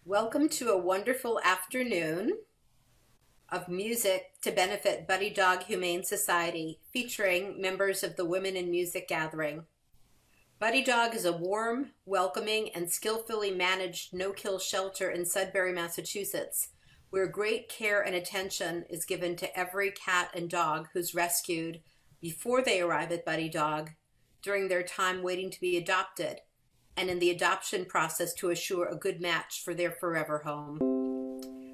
Welcome to a wonderful afternoon of music to benefit Buddy Dog Humane Society, featuring members of the Women in Music Gathering. Buddy Dog is a warm, welcoming, and skillfully managed no-kill shelter in Sudbury, Massachusetts, where great care and attention is given to every cat and dog who's rescued before they arrive at Buddy Dog, during their time waiting to be adopted, and in the adoption process to assure a good match for their forever home.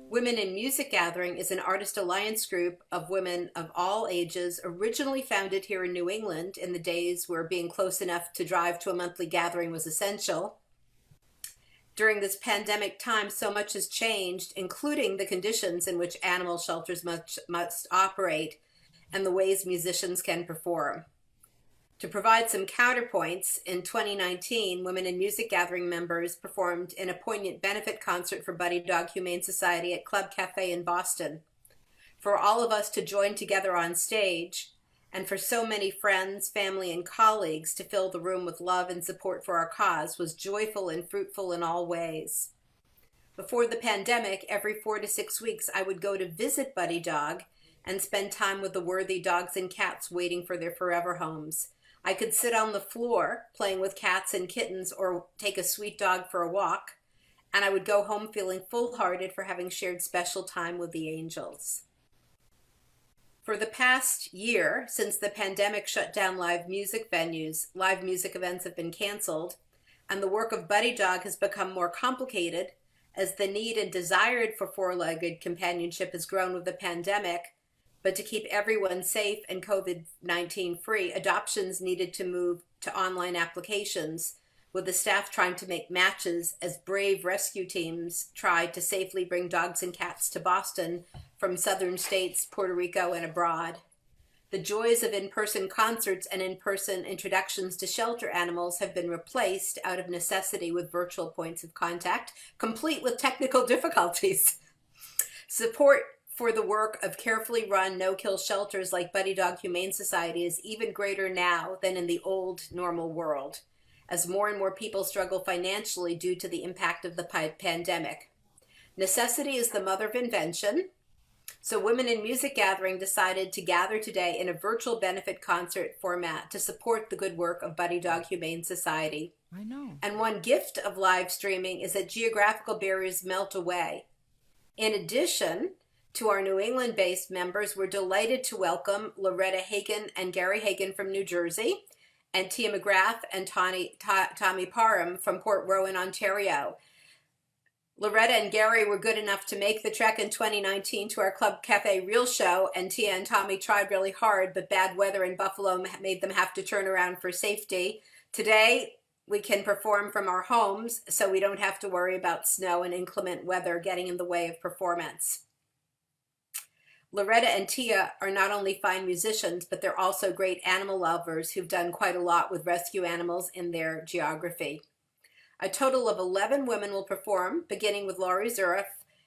Women in Music Gathering is an artist alliance group of women of all ages, originally founded here in New England in the days where being close enough to drive to a monthly gathering was essential. During this pandemic time, so much has changed, including the conditions in which animal shelters must operate and the ways musicians can perform. To provide some counterpoints, in 2019, Women in Music Gathering members performed in a poignant benefit concert for Buddy Dog Humane Society at Club Cafe in Boston. For all of us to join together on stage, and for so many friends, family, and colleagues to fill the room with love and support for our cause was joyful and fruitful in all ways. Before the pandemic, every 4 to 6 weeks, I would go to visit Buddy Dog and spend time with the worthy dogs and cats waiting for their forever homes. I could sit on the floor playing with cats and kittens or take a sweet dog for a walk, and I would go home feeling full-hearted for having shared special time with the angels. For the past year, since the pandemic shut down live music venues, live music events have been canceled, and the work of Buddy Dog has become more complicated as the need and desire for four-legged companionship has grown with the pandemic. But to keep everyone safe and COVID-19 free, adoptions needed to move to online applications, with the staff trying to make matches as brave rescue teams tried to safely bring dogs and cats to Boston from southern states, Puerto Rico, and abroad. The joys of in-person concerts and in-person introductions to shelter animals have been replaced out of necessity with virtual points of contact, complete with technical difficulties. Support for the work of carefully run no-kill shelters like Buddy Dog Humane Society is even greater now than in the old normal world, as more and more people struggle financially due to the impact of the pandemic. Necessity is the mother of invention, so Women in Music Gathering decided to gather today in a virtual benefit concert format to support the good work of Buddy Dog Humane Society. I know. And one gift of live streaming is that geographical barriers melt away. In addition to our New England-based members, we're delighted to welcome Loretta Hagen and Gary Hagen from New Jersey, and Tia McGraff and Tommy Parham from Port Rowan, Ontario. Loretta and Gary were good enough to make the trek in 2019 to our Club Cafe Real Show, and Tia and Tommy tried really hard, but bad weather in Buffalo made them have to turn around for safety. Today, we can perform from our homes, so we don't have to worry about snow and inclement weather getting in the way of performance. Loretta and Tia are not only fine musicians, but they're also great animal lovers who've done quite a lot with rescue animals in their geography. A total of 11 women will perform, beginning with Lori Zuroff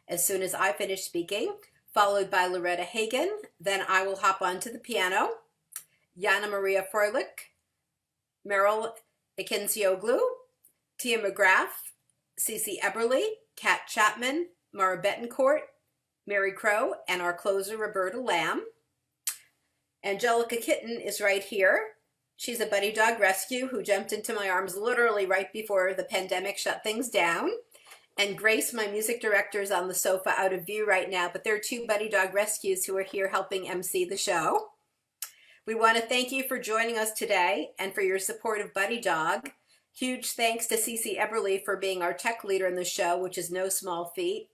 as soon as I finish speaking, followed by Loretta Hagen. Then I will hop onto the piano. Janna Maria Frohlich, Meral Ekincioglu, Tia McGraff, CiCi Eberle, Kat Chapman, Mara Bettencourt, Mary Crowe, and our closer, Roberta Lamb. Angelica Kitten is right here. She's a Buddy Dog rescue who jumped into my arms literally right before the pandemic shut things down. And Grace, my music director, is on the sofa out of view right now, but there are 2 Buddy Dog rescues who are here helping MC the show. We want to thank you for joining us today and for your support of Buddy Dog. Huge thanks to CiCi Eberle for being our tech leader in the show, which is no small feat.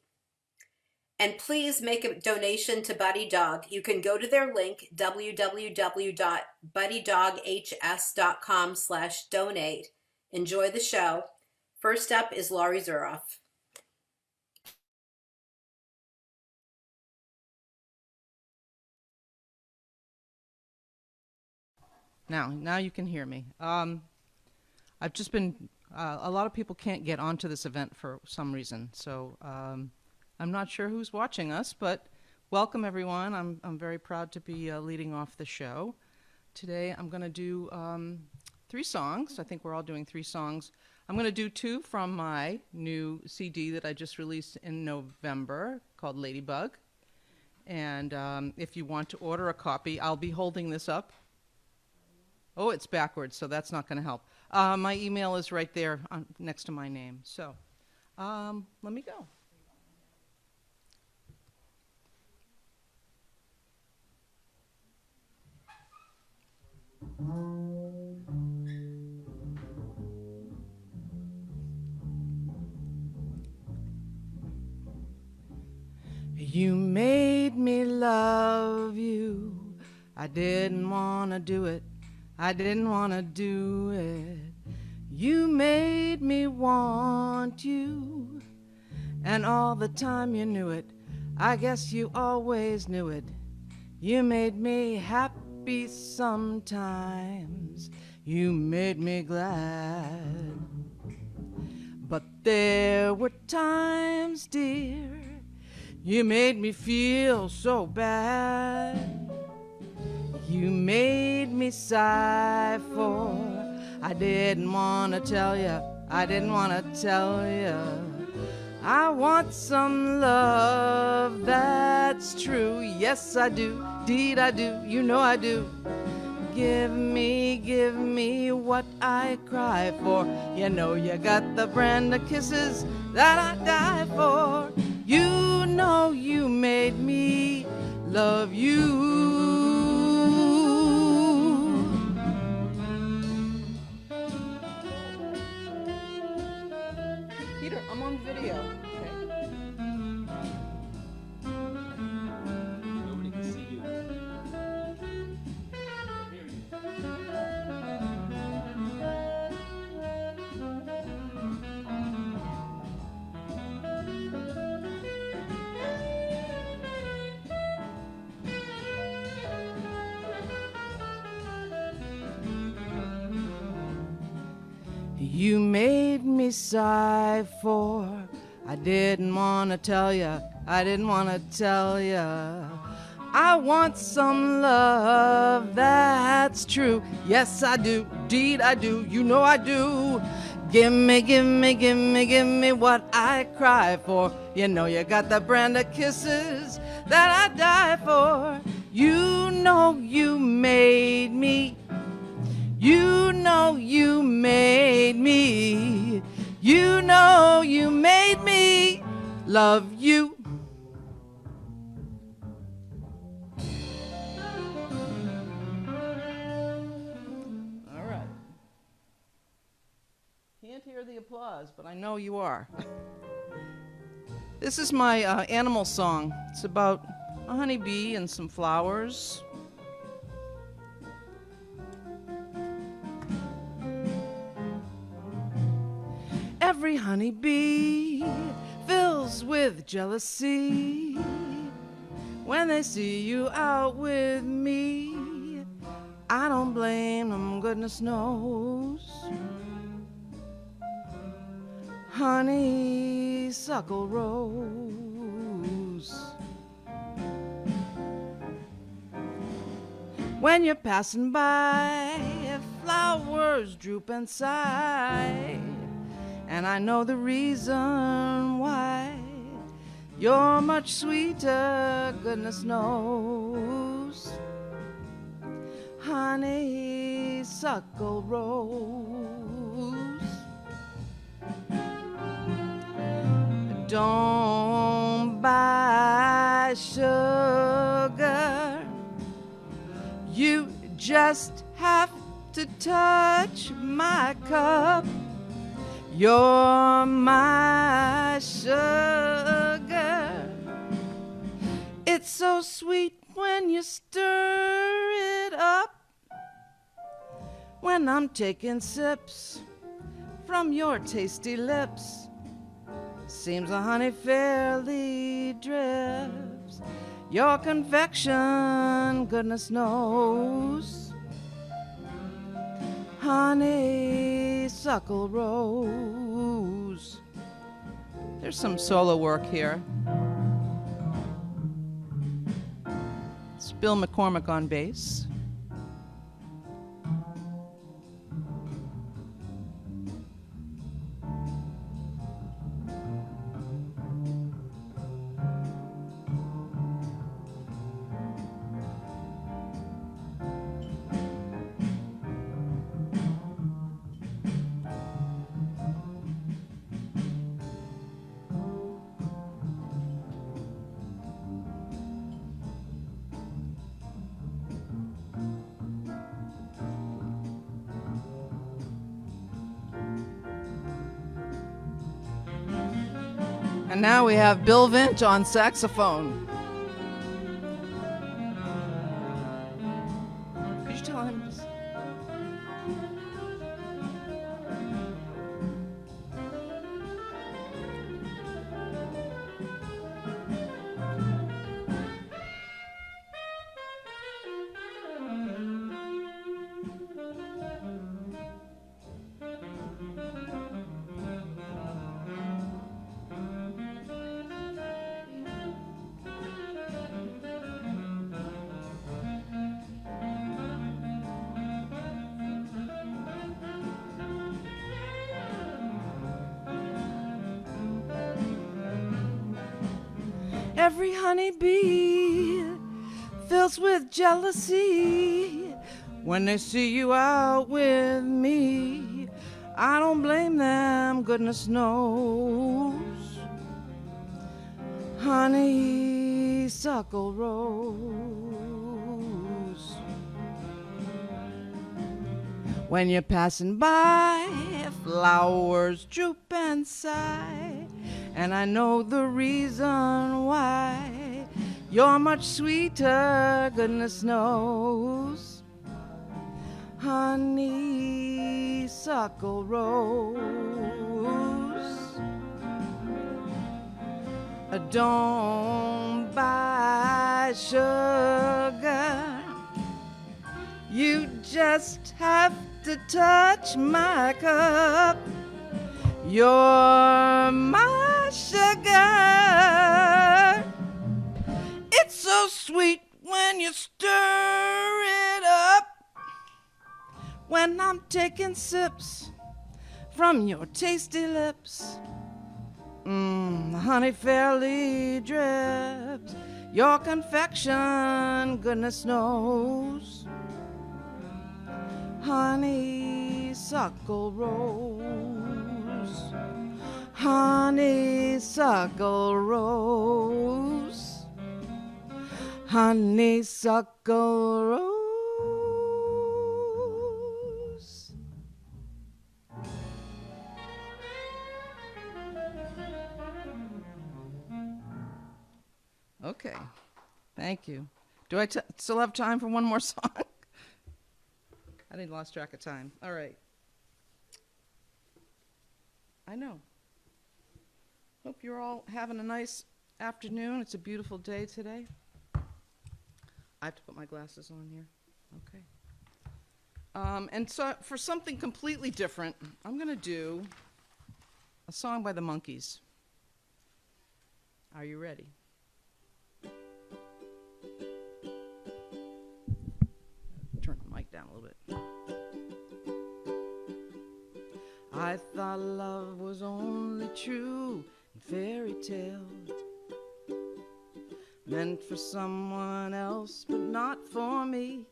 And please make a donation to Buddy Dog. You can go to their link, www.buddydoghs.com/donate. Enjoy the show. First up is Lori Zuroff. Now you can hear me. I've just been, a lot of people can't get onto this event for some reason, so I'm not sure who's watching us, but welcome everyone. I'm very proud to be leading off the show. Today I'm going to do 3 songs. I think we're all doing 3 songs. I'm going to do two from my new CD that I just released in November called Ladybug. And if you want to order a copy, I'll be holding this up. Oh, it's backwards, so that's not going to help. My email is right there next to my name. So let me go. You made me love you. I didn't want to do it. I didn't want to do it. You made me want you. And all the time you knew it. I guess you always knew it. You made me happy sometimes. You made me glad. But there were times, dear, you made me feel so bad. You made me sigh for I didn't want to tell you, I didn't want to tell you. I want some love that's true. Yes, I do, indeed I do, you know I do. Give me what I cry for. You know you got the brand of kisses that I die for. You know you made me love you. Peter, I'm on video. Okay. Nobody can see you. You made me sigh for I didn't want to tell you, I didn't want to tell you. I want some love that's true. Yes, I do, indeed I do, you know I do. Give me what I cry for. You know you got the brand of kisses that I die for. You know you made me. You know you made me. You know you made me love you. All right. Can't hear the applause, but I know you are. This is my animal song. It's about a honeybee and some flowers. Every honeybee fills with jealousy when they see you out with me. I don't blame them, goodness knows. Honeysuckle rose. When you're passing by, flowers droop and sigh. And I know the reason why. You're much sweeter, goodness knows. Honeysuckle rose. Don't buy sugar. You just have to touch my cup. You're my sugar. It's so sweet when you stir it up. When I'm taking sips from your tasty lips, seems the honey fairly drips. Your confection, goodness knows. Honeysuckle rose. There's some solo work here. It's Bill McCormick on bass. And now we have Bill Vinch on saxophone. Could you tell him this? Every honeybee fills with jealousy when they see you out with me. I don't blame them, goodness knows. Honeysuckle rose. When you're passing by, flowers droop and sigh, and I know the reason why. You're much sweeter, goodness knows. Honeysuckle rose. Don't buy sugar. You just have to touch my cup. You're my sugar. It's so sweet when you stir it up. When I'm taking sips from your tasty lips, the honey fairly drips. Your confection, goodness knows. Honeysuckle rose. Honeysuckle rose. Honeysuckle rose. Okay, thank you. Do I still have time for one more song? I didn't lost track of time. All right. I know. Hope you're all having a nice afternoon. It's a beautiful day today. I have to put my glasses on here. Okay. And so for something completely different, I'm going to do a song by the Monkees. Are you ready? Turn the mic down a little bit. I thought love was only true in fairy tales, meant for someone else but not for me.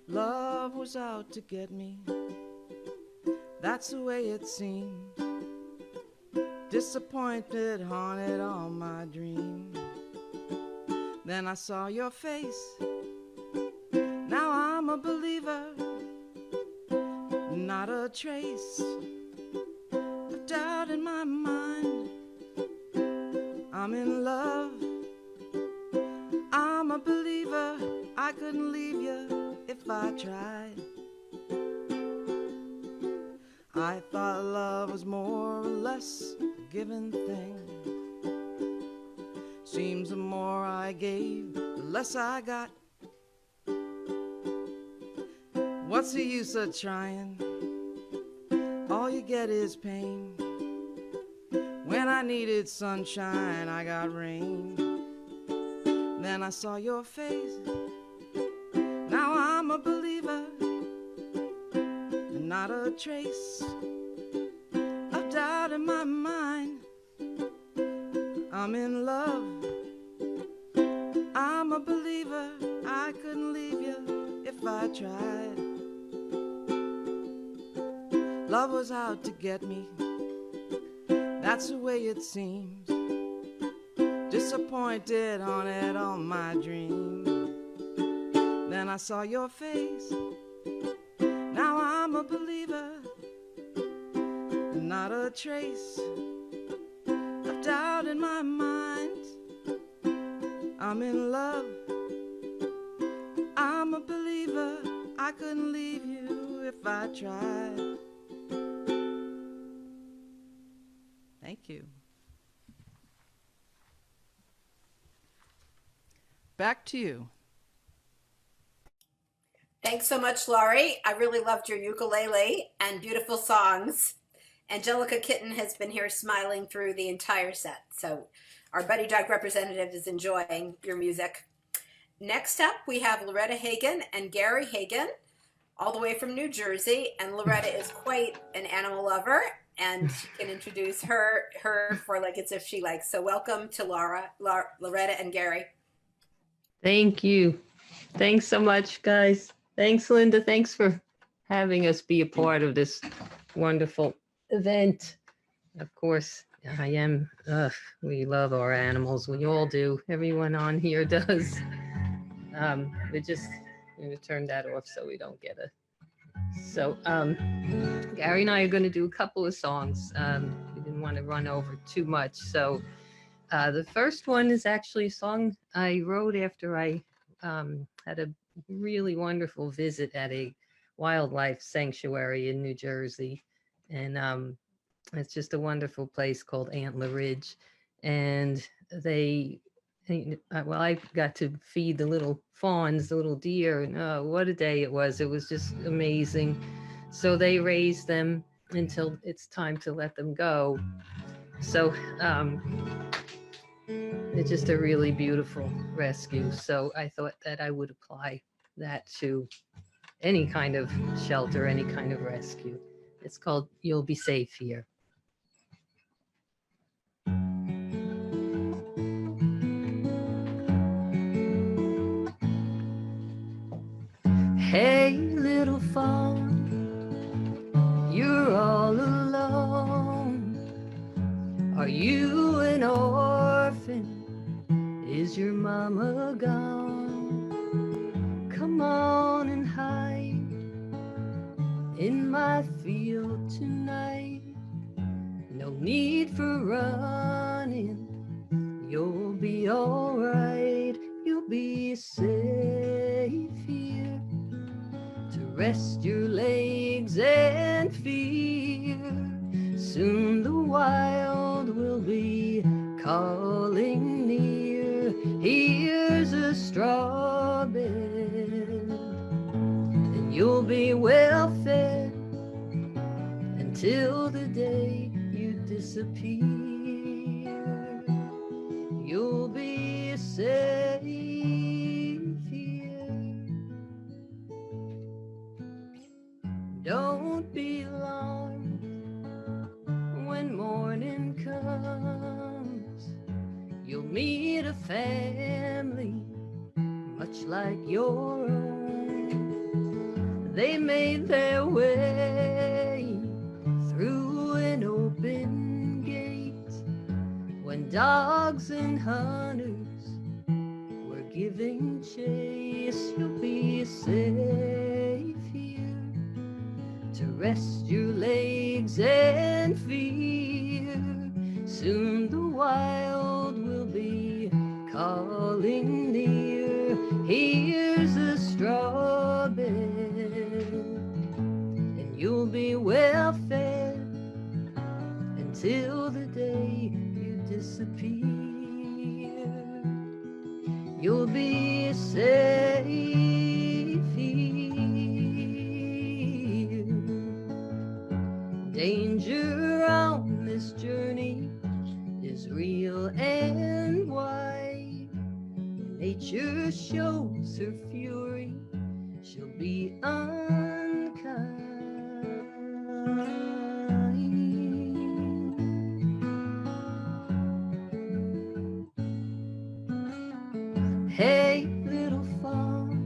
Love was out to get me, that's the way it seemed. Disappointed haunted all my dreams. Then I saw your face, now I'm a believer. Not a trace of doubt in my mind. I'm in love, I'm a believer. I couldn't leave you if I tried. I thought love was more or less a given thing. Seems the more I gave, the less I got. What's the use of trying? All you get is pain. When I needed sunshine, I got rain. Then I saw your face, now I'm a believer. Not a trace of doubt in my mind. I'm in love, I'm a believer. I couldn't leave you if I tried. Love was out to get me, that's the way it seems. Disappointed haunted all my dreams. Then I saw your face, now I'm a believer. not a trace of doubt in my mind. I'm in love, I'm a believer. I couldn't leave you if I tried. Thank you. Back to you. Thanks so much, Lori. I really loved your ukulele and beautiful songs. Angelica Kitten has been here smiling through the entire set. So our Buddy Dog representative is enjoying your music. Next up, we have Loretta Hagen and Gary Hagen, all the way from New Jersey. And Loretta is quite an animal lover, and she can introduce her for like it's if she likes. So welcome to Loretta and Gary. Thank you. Thanks so much, guys. Thanks, Linda. Thanks for having us be a part of this wonderful event. Of course, we love our animals. We all do. Everyone on here does. We just turn that off so we don't get a. So Gary and I are going to do a couple of songs. We didn't want to run over too much. So the first one is actually a song I wrote after I had a really wonderful visit at a wildlife sanctuary in New Jersey. And it's just a wonderful place called Antler Ridge. And I got to feed the little fawns, the little deer. And what a day it was. It was just amazing. So they raised them until it's time to let them go. So it's just a really beautiful rescue. So I thought that I would apply that to any kind of shelter, any kind of rescue. It's called You'll Be Safe Here. Hey, little fawn, you're all alone. Are you an orphan? Is your mama gone? Come on and hide in my field tonight. No need for running, you'll be all right. You'll be safe here to rest your legs and fear. Soon the wild will be calling near. Here's a straw bed, and you'll be well fed until the day you disappear. You'll be safe here. Don't be alarmed when morning comes. You'll meet a family much like your own. They made their way through an open gate when dogs and hunters were giving chase. You'll be safe here to rest your legs and fear. Soon the wild will be calling near. Here's a straw bed, and you'll be well fed until the day you disappear. You'll be safe here. Danger on this journey is real and wide. When nature shows her fury, she'll be unkind. Hey, little fawn,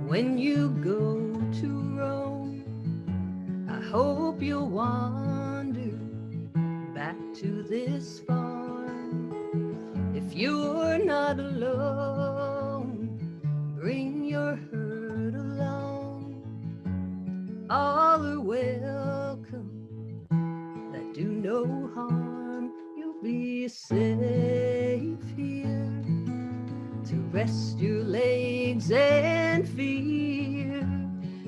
when you go to roam, I hope you'll wander back to this farm. If you're not alone, bring your herd along. All are welcome no harm. You'll be safe here to rest your legs and fear.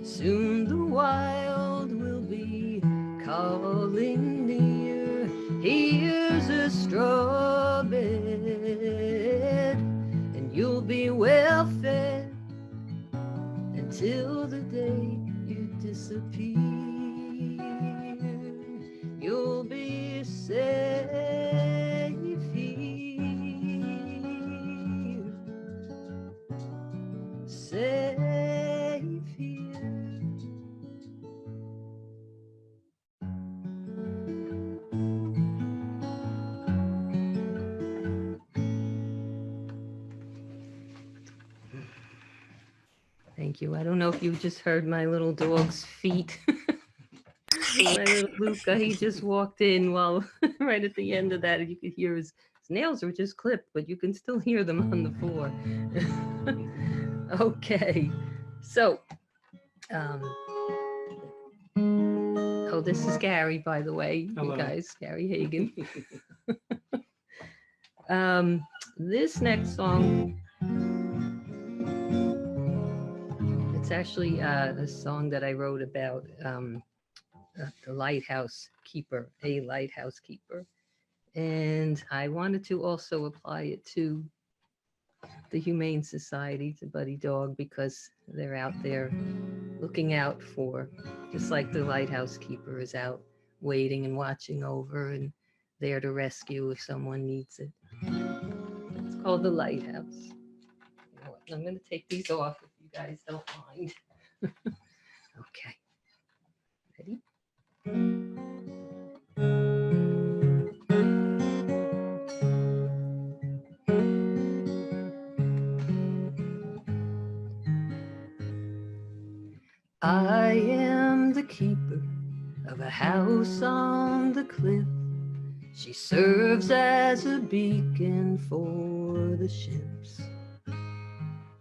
Soon the wild will be calling near. Here's a straw bed, and you'll be well fed until the day you disappear. You'll be safe here, safe here. Thank you. I don't know if you just heard my little dog's feet. My little Luca, he just walked in while right at the end of that, and you could hear his nails were just clipped, but you can still hear them on the floor. Okay, so, oh, this is Gary, by the way. Hello. You guys, Gary Hagen. This next song, it's actually a song that I wrote about the lighthouse keeper, a lighthouse keeper. And I wanted to also apply it to the Humane Society, to Buddy Dog, because they're out there looking out for, just like the lighthouse keeper is out waiting and watching over and there to rescue if someone needs it. It's called The Lighthouse. You know what? I'm going to take these off if you guys don't mind. Okay. Ready? I am the keeper of a house on the cliff. She serves as a beacon for the ships.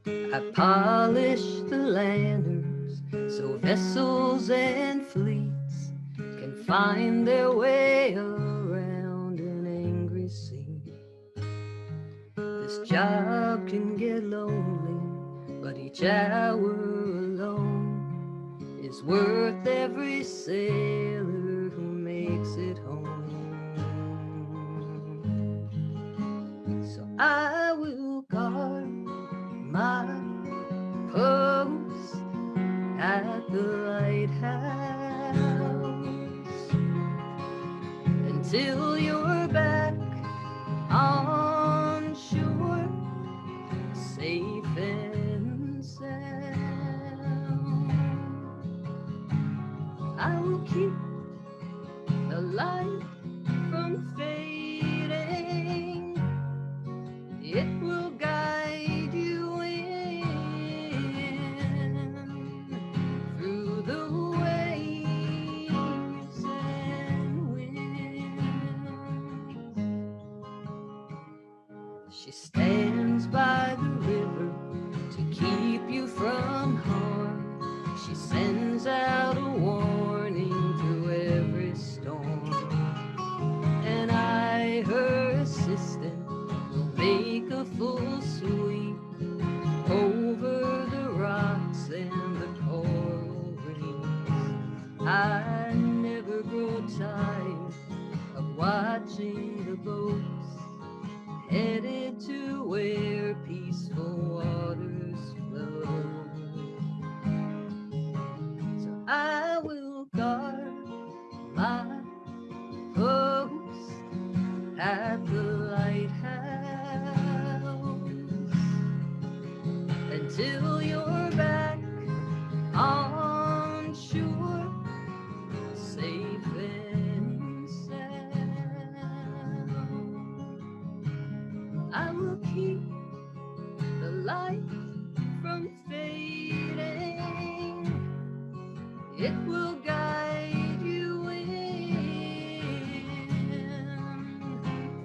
I polish the lanterns so vessels and fleets can find their way around an angry sea. This job can get lonely, but each hour alone is worth every sailor who makes it home. So I will guard my post at the lighthouse until you're back on shore, safe and sound. I will keep the light from fading. It will guide you in through the waves and winds. She stands by the river to keep you from harm. She sends out a warning through every storm. And I, her assistant, will make a full sweep over the rocks and the coral reefs. I never grow tired of watching the boats headed to where peaceful waters flow. So I will guard my post at the lighthouse until you're back on shore, safe and sound. I will keep the light from fading. It will guide you in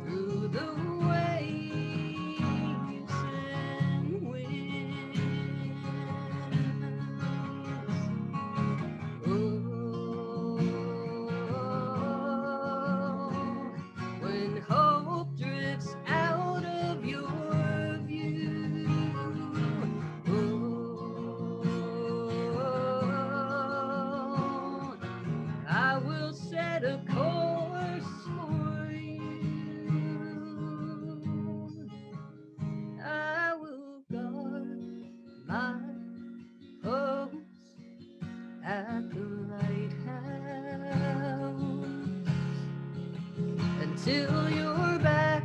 through the waves and winds. Oh, till you're back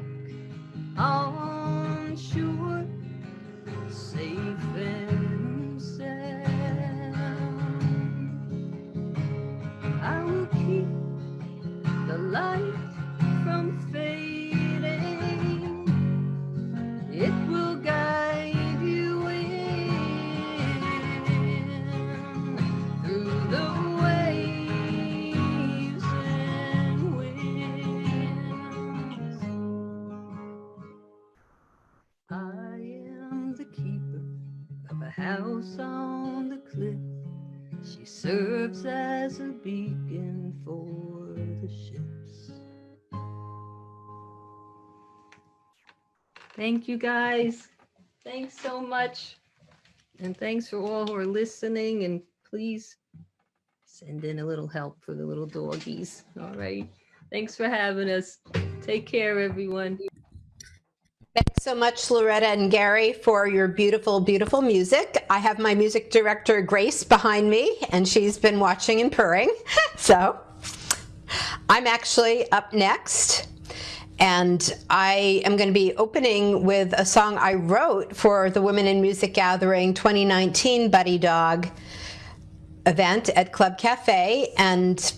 on shore, safe and sound. I will keep the light from fading. It will guide you in through the waves and winds. I am the keeper of a house on the cliff. She serves as a beacon for the ships. Thank you, guys. Thanks so much. And thanks for all who are listening. And please send in a little help for the little doggies. All right. Thanks for having us. Take care, everyone. Thanks so much, Loretta and Gary, for your beautiful, beautiful music. I have my music director, Grace, behind me, and she's been watching and purring. So I'm actually up next, and I am going to be opening with a song I wrote for the Women in Music Gathering 2019 Buddy Dog event at Club Cafe. And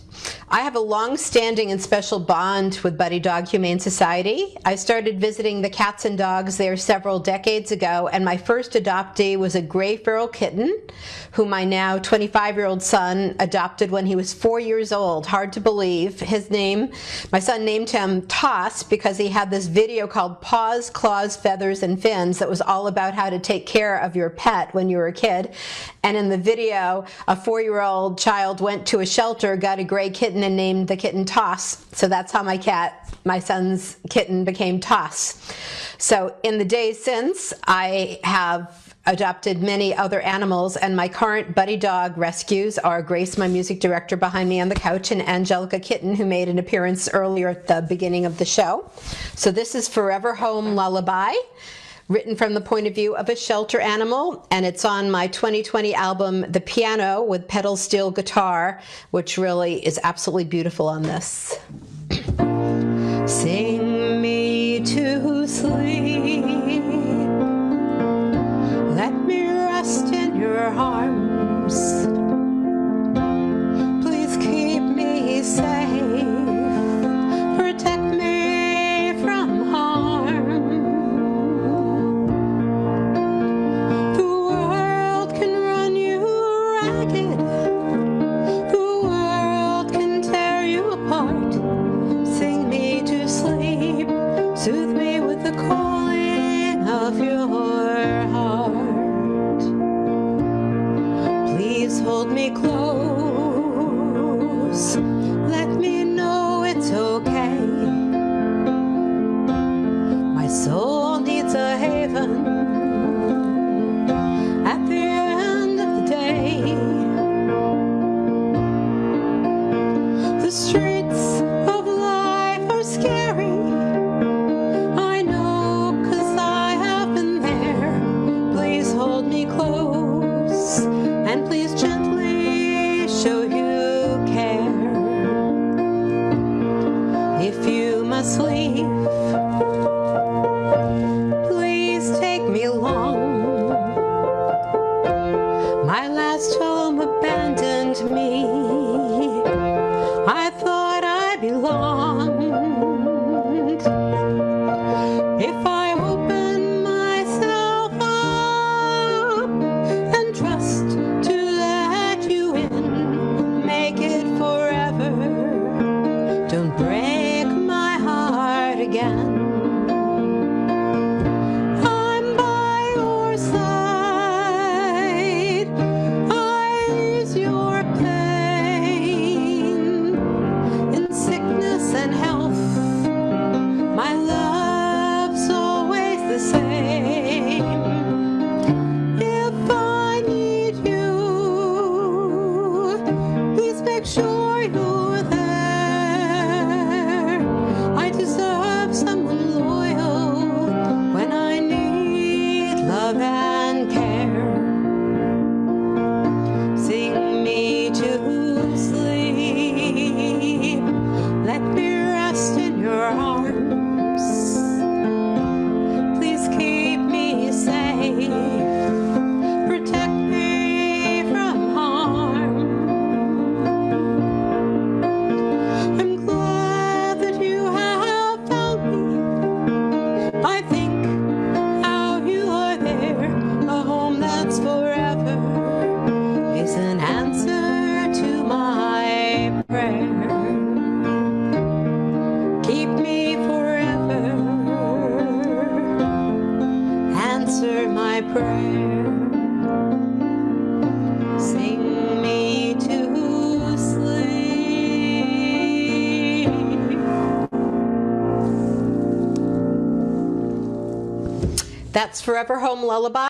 I have a long-standing and special bond with Buddy Dog Humane Society. I started visiting the cats and dogs there several decades ago, and my first adoptee was a gray feral kitten who my now 25-year-old son adopted when he was 4 years old. Hard to believe. His name, my son named him Toss because he had this video called Paws, Claws, Feathers, and Fins that was all about how to take care of your pet when you were a kid. And in the video, a 4-year-old child went to a shelter, got a gray kitten, and named the kitten Toss. So that's how my son's kitten became Toss. So in the days since, I have adopted many other animals, and my current Buddy Dog rescues are Grace, my music director behind me on the couch, and Angelica Kitten, who made an appearance earlier at the beginning of the show. So this is Forever Home Lullaby, written from the point of view of a shelter animal, and it's on my 2020 album, The Piano with Pedal Steel Guitar, which really is absolutely beautiful on this. Sing me to sleep, let me rest in your arms, please keep me safe, protect me from harm. The world can run you ragged, the world can tear you apart. Sing me to sleep, soothe me with the calling of your heart. Please hold me close, let me know it's okay. My soul needs a haven at the end of the day. The streets of life are scary, I know, 'cause I have been there. Please hold me close, and please gently show you care. If you must leave, please take me along. My last home abandoned me, I thought I belonged. If I open myself up and trust to let you in, make it forever, don't break my heart again. I'm by your side, I ease your pain. arms. Please keep me safe. Protect me from harm. I'm glad that you have found me. I think how you are there. A home that's forever is an answer to my prayer. Keep me forever, answer my prayer, sing me to sleep. That's Forever Home Lullaby.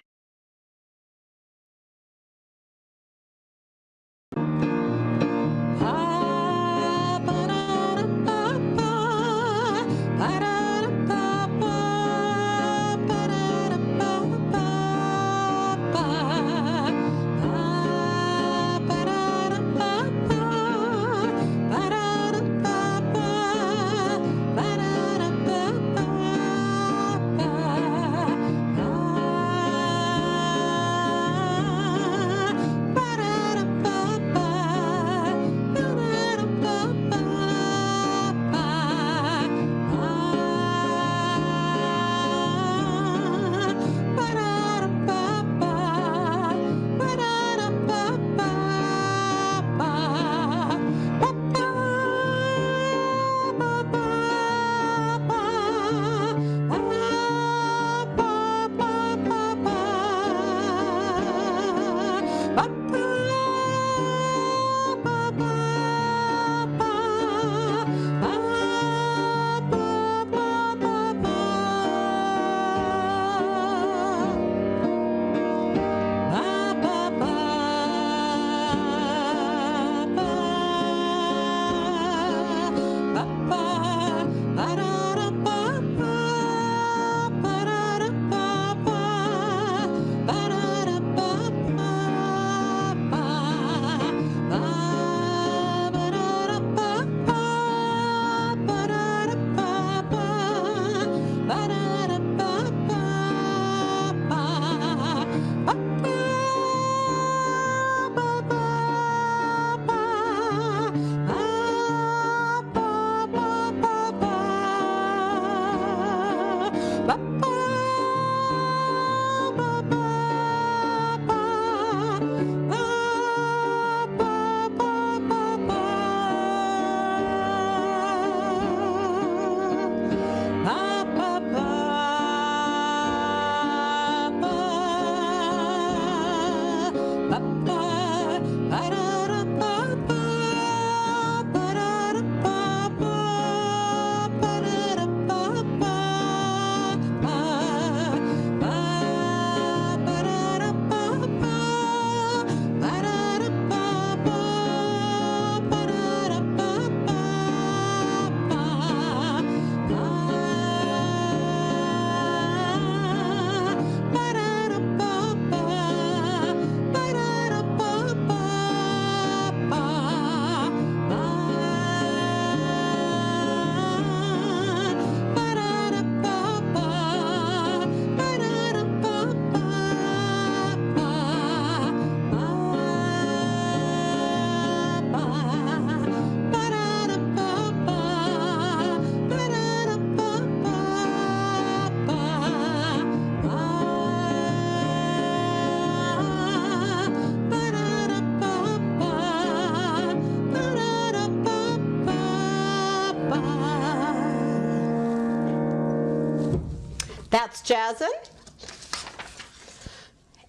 That's Jazzin'.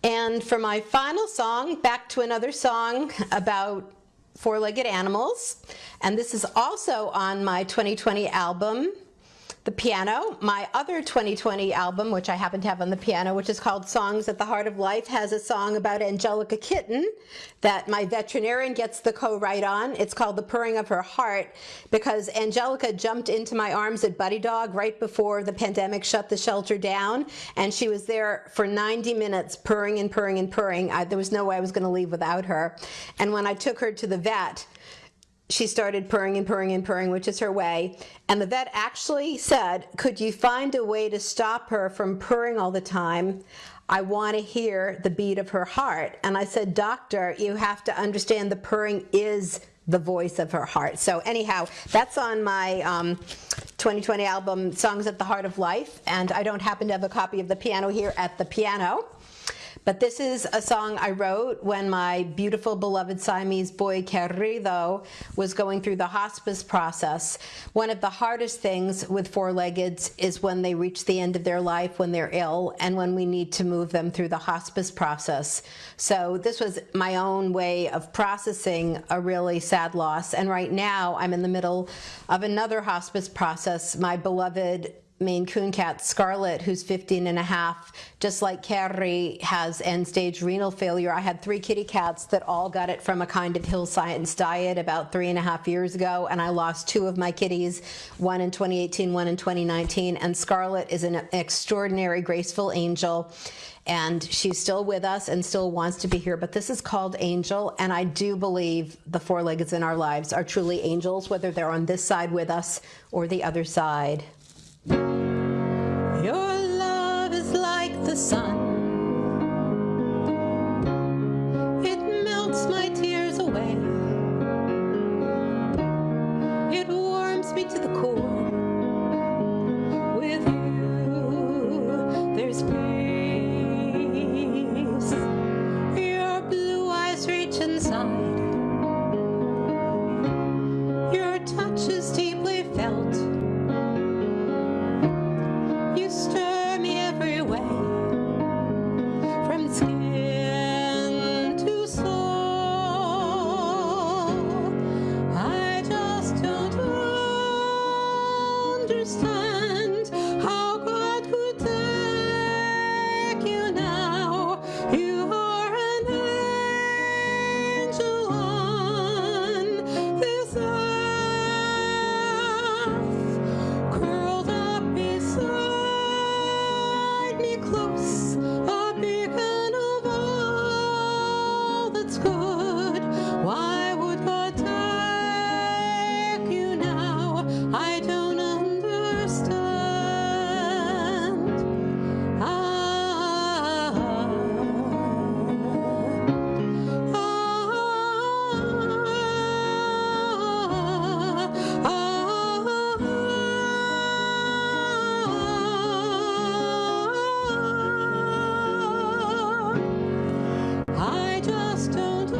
And for my final song, back to another song about four-legged animals. And this is also on my 2020 album, The Piano. My other 2020 album, which I happen to have on the piano, which is called Songs at the Heart of Life, has a song about Angelica Kitten that my veterinarian gets the co-write on. It's called The Purring of Her Heart, because Angelica jumped into my arms at Buddy Dog right before the pandemic shut the shelter down, and she was there for 90 minutes purring and purring and purring. There was no way I was going to leave without her. And when I took her to the vet, she started purring and purring and purring, which is her way. And the vet actually said, could you find a way to stop her from purring all the time? I want to hear the beat of her heart. And I said, doctor, you have to understand the purring is the voice of her heart. So anyhow, that's on my 2020 album, Songs at the Heart of Life. And I don't happen to have a copy of the piano here at the piano. But this is a song I wrote when my beautiful, beloved Siamese boy, Querido, was going through the hospice process. One of the hardest things with four-leggeds is when they reach the end of their life, when they're ill, and when we need to move them through the hospice process. So this was my own way of processing a really sad loss. And right now, I'm in the middle of another hospice process. My beloved Maine Coon cat Scarlet, who's 15 and a half, just like Carrie, has end-stage renal failure. I had 3 kitty cats that all got it from a kind of Hill Science diet about 3.5 years ago, and I lost 2 of my kitties, one in 2018, one in 2019, and Scarlet is an extraordinary, graceful angel, and she's still with us and still wants to be here, but this is called Angel, and I do believe the four-leggeds in our lives are truly angels, whether they're on this side with us or the other side. Your love is like the sun. It melts my tears away. It warms me to the core. With you, there's peace. Your blue eyes reach inside. Your touch is deeply felt. You stir me every way, from skin to soul. I just don't understand how God could take you now. You are an angel on this earth, curled up beside me close, a beacon of all that's good. Why would God take you now? I don't understand. I just don't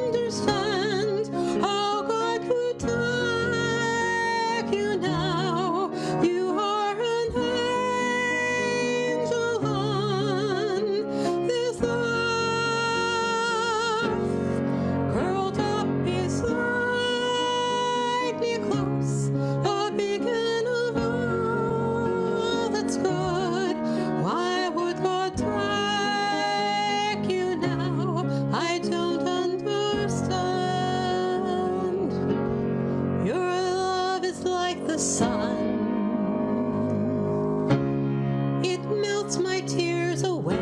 understand how God could take you now. You are an angel on this earth, curled up beside me close, a beacon of all that's good. Why would God take you now? I don't understand. Your love is like the sun. It melts my tears away.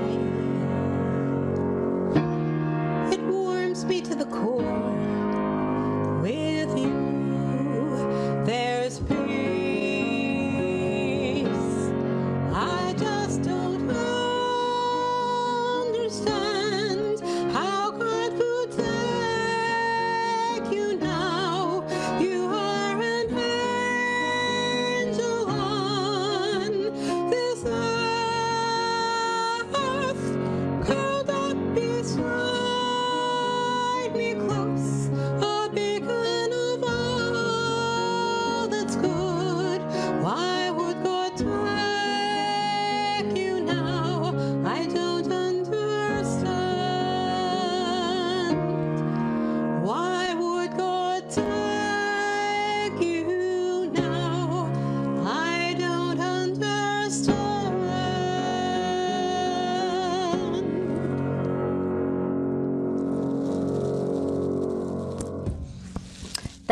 It warms me to the core. With you, there's peace. I just don't understand how God could take you now. You are an angel on this earth, curled up beside me close, a beacon of all that's good. Why would God take you now? I don't understand. Why would God take you now? I don't understand.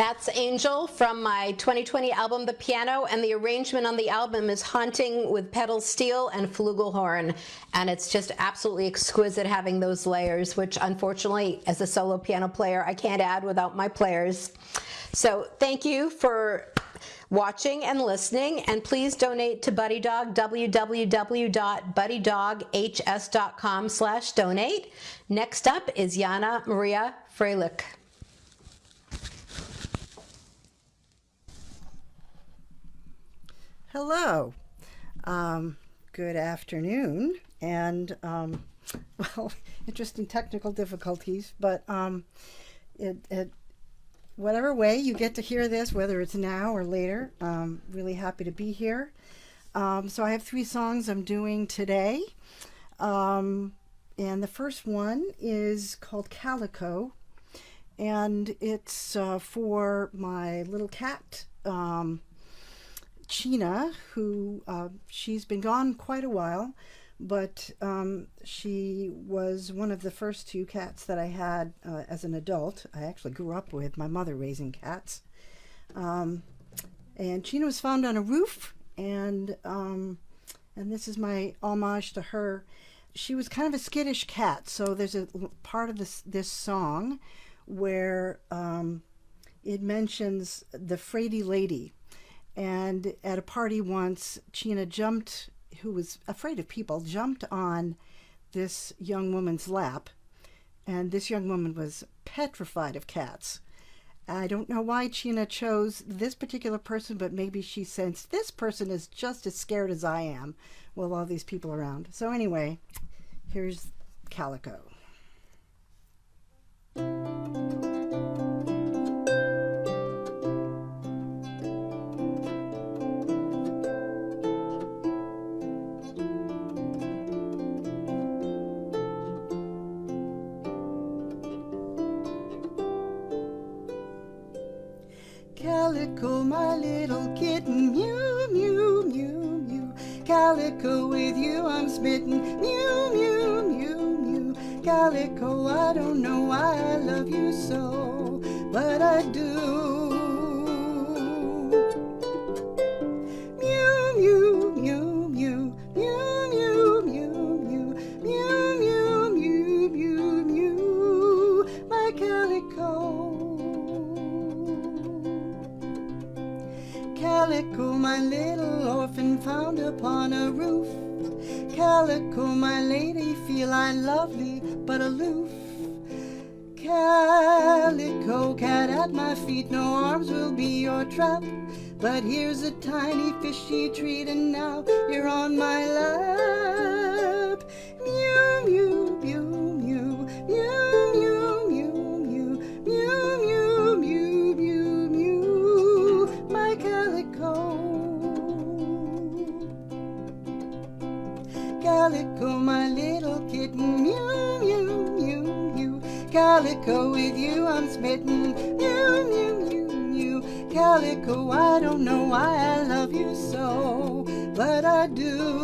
That's Angel from my 2020 album, The Piano, and the arrangement on the album is Haunting with pedal steel and flugelhorn, and it's just absolutely exquisite having those layers, which unfortunately, as a solo piano player, I can't add without my players. So thank you for watching and listening, and please donate to Buddy Dog, www.buddydoghs.com/donate. Next up is Janna Maria Frohlich. Hello. Good afternoon, and well, interesting technical difficulties, but whatever way you get to hear this, whether it's now or later, really happy to be here. So I have 3 songs I'm doing today, and the first one is called Calico, and it's for my little cat, China, who she's been gone quite a while, but she was one of the first 2 cats that I had as an adult. I actually grew up with my mother raising cats, and China was found on a roof, and this is my homage to her. She was kind of a skittish cat, so there's a part of this song where it mentions the fraidy lady. And at a party once, China who was afraid of people, jumped on this young woman's lap. And this young woman was petrified of cats. I don't know why China chose this particular person, but maybe she sensed this person is just as scared as I am with all these people around. So anyway, here's Calico. Calico, my little kitten, mew, mew, mew, mew. Calico, with you I'm smitten, mew, mew, mew, mew. Calico, I don't know why I love you so, but I do. Mew, mew, mew, mew, mew, mew, mew, mew, mew, mew, mew, mew, mew, my Calico. Calico, my little orphan found upon a roof. Calico, my lady, feel I lovely but aloof. Calico, cat at my feet, no arms will be your trap. But here's a tiny fishy treat, and now you're on my lap. Mew, mew, mew, mew, mew, mew, mew, mew, mew, mew, mew, mew, mew, my Calico. Calico, my little kitten, mew, mew, mew, mew. Calico, with you I'm smitten, mew, mew, mew, mew. Calico, I don't know why I love you so, but I do.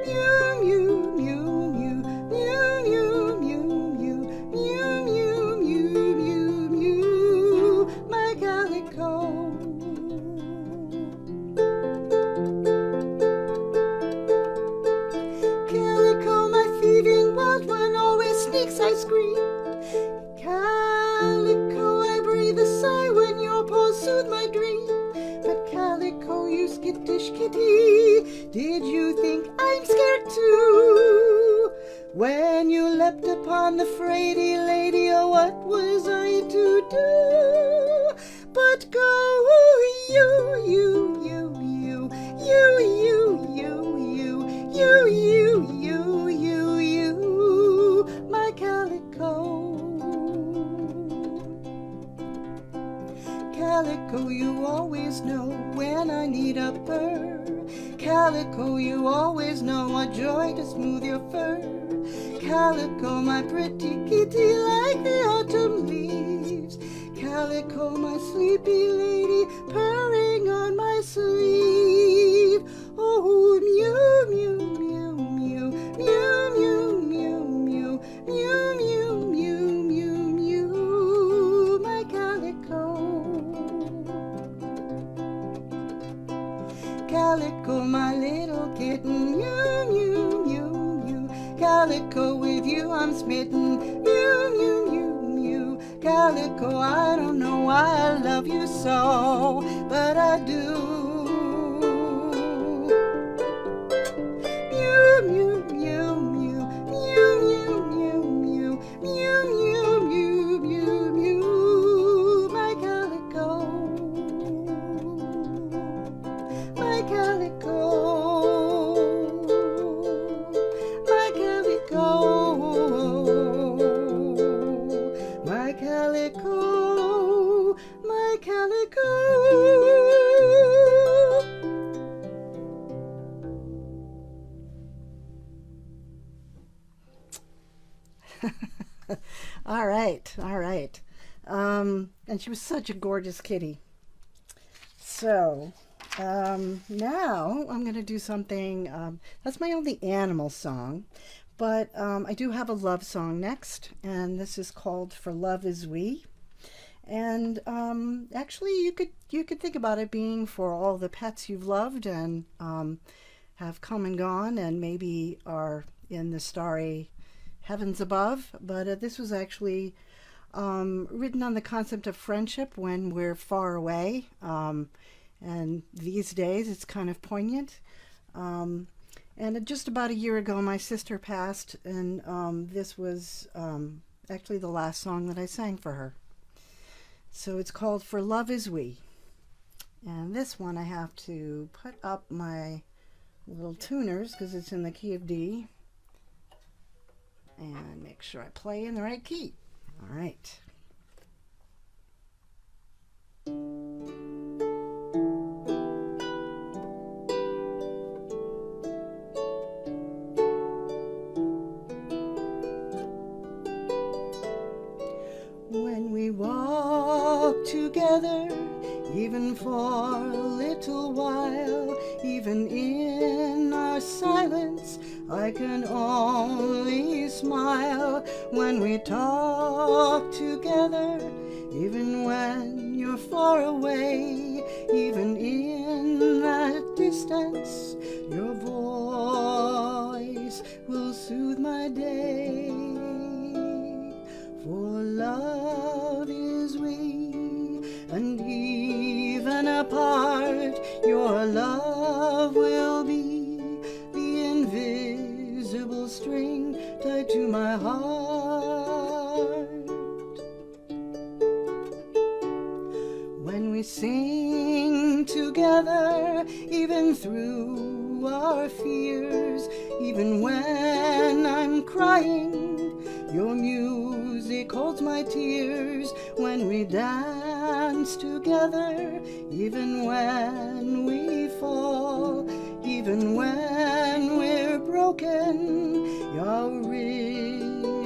Mew, mew, mew, mew, mew, mew, mew, mew, mew, mew, mew, mew, mew, my Calico. Calico, my thieving wild one, always sneaks, I scream. Calico, I breathe a sigh when your paws soothe my dream. But Calico, you skittish kitty, did you think I'm scared too? When you leapt upon the fraidy lady, oh, what was I to do? But go, you, you, you, you, you, you, you, you, you, you, you, you, you, my Calico. Calico, you always know when I need a purr. Calico, you always know a joy to smooth your fur. Calico, my pretty kitty, like the autumn leaves. Calico, my sleepy lady, purring on my sleeve. Oh, mew, mew, mew, mew, mew, mew, mew, mew, mew, mew, mew, mew, mew, Calico, my little kitten, mew, mew, mew, mew. Calico, with you I'm smitten, mew, mew, mew, mew. Calico, I don't know why I love you so, but I do. Mew, mew, mew, mew, mew, mew, mew, mew, mew, mew, mew, mew, my calico, my calico, my calico, my calico, my calico. All right, all right. And she was such a gorgeous kitty. So now I'm going to do something, that's my only animal song, but I do have a love song next, and this is called For Love Is We. And actually you could think about it being for all the pets you've loved and have come and gone and maybe are in the starry heavens above, but this was actually written on the concept of friendship when we're far away, and these days it's kind of poignant. And just about a year ago my sister passed, and this was actually the last song that I sang for her. So it's called For Love Is We, and this one I have to put up my little tuners because it's in the key of D, and make sure I play in the right key. All right. When we walk together, even for a little while, even in our silence, I can only smile. When we talk together, even when you're far away, even in that distance, your voice will soothe my day. For love is we, and even apart, your love will be the invisible string tied to my heart. When we sing together, even through our fears, even when I'm crying, your music holds my tears. When we dance together, even when we fall, even when we're broken, your rhythm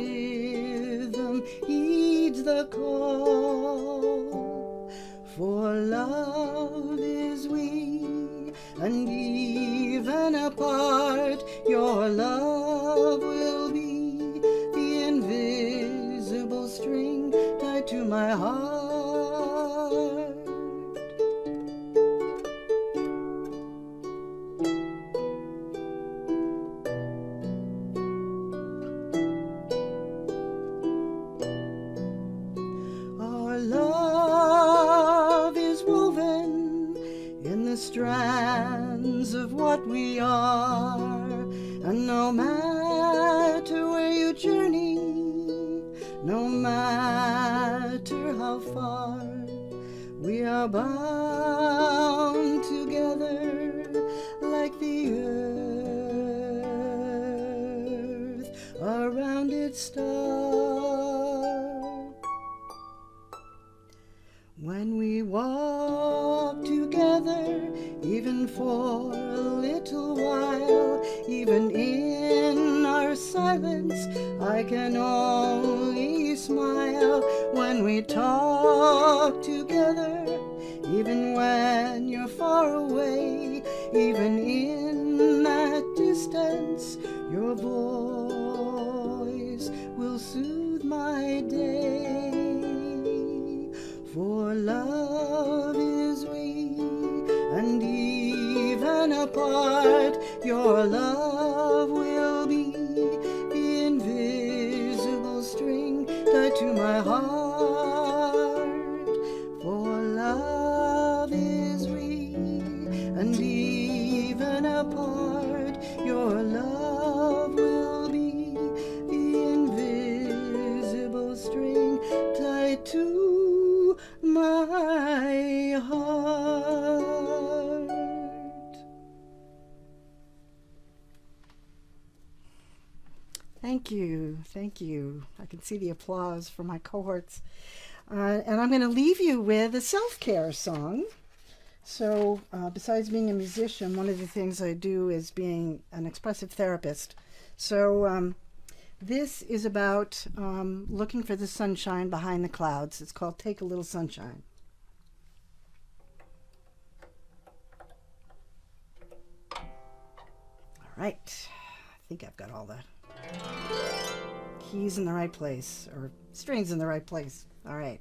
heeds the call. For love is we, and even apart, your love will be the invisible string tied to my heart. Our love is woven in the strands of what we are, and no matter where you journey, no matter how far, we are bound together like the earth around its star. When we walk together, even for a little while, even in our silence, I can only smile. When we talk together, even when you're far away, even in that distance, your voice will soothe my day. For love is we, and even even apart, your love will be the invisible string tied to my heart. For love is real, and even apart, your love will be the invisible string tied to my heart. Thank you, thank you. I can see the applause from my cohorts. And I'm going to leave you with a self-care song. So besides being a musician, one of the things I do is being an expressive therapist. So this is about looking for the sunshine behind the clouds. It's called Take a Little Sunshine. All right. I think I've got all the keys in the right place, or strings in the right place. All right.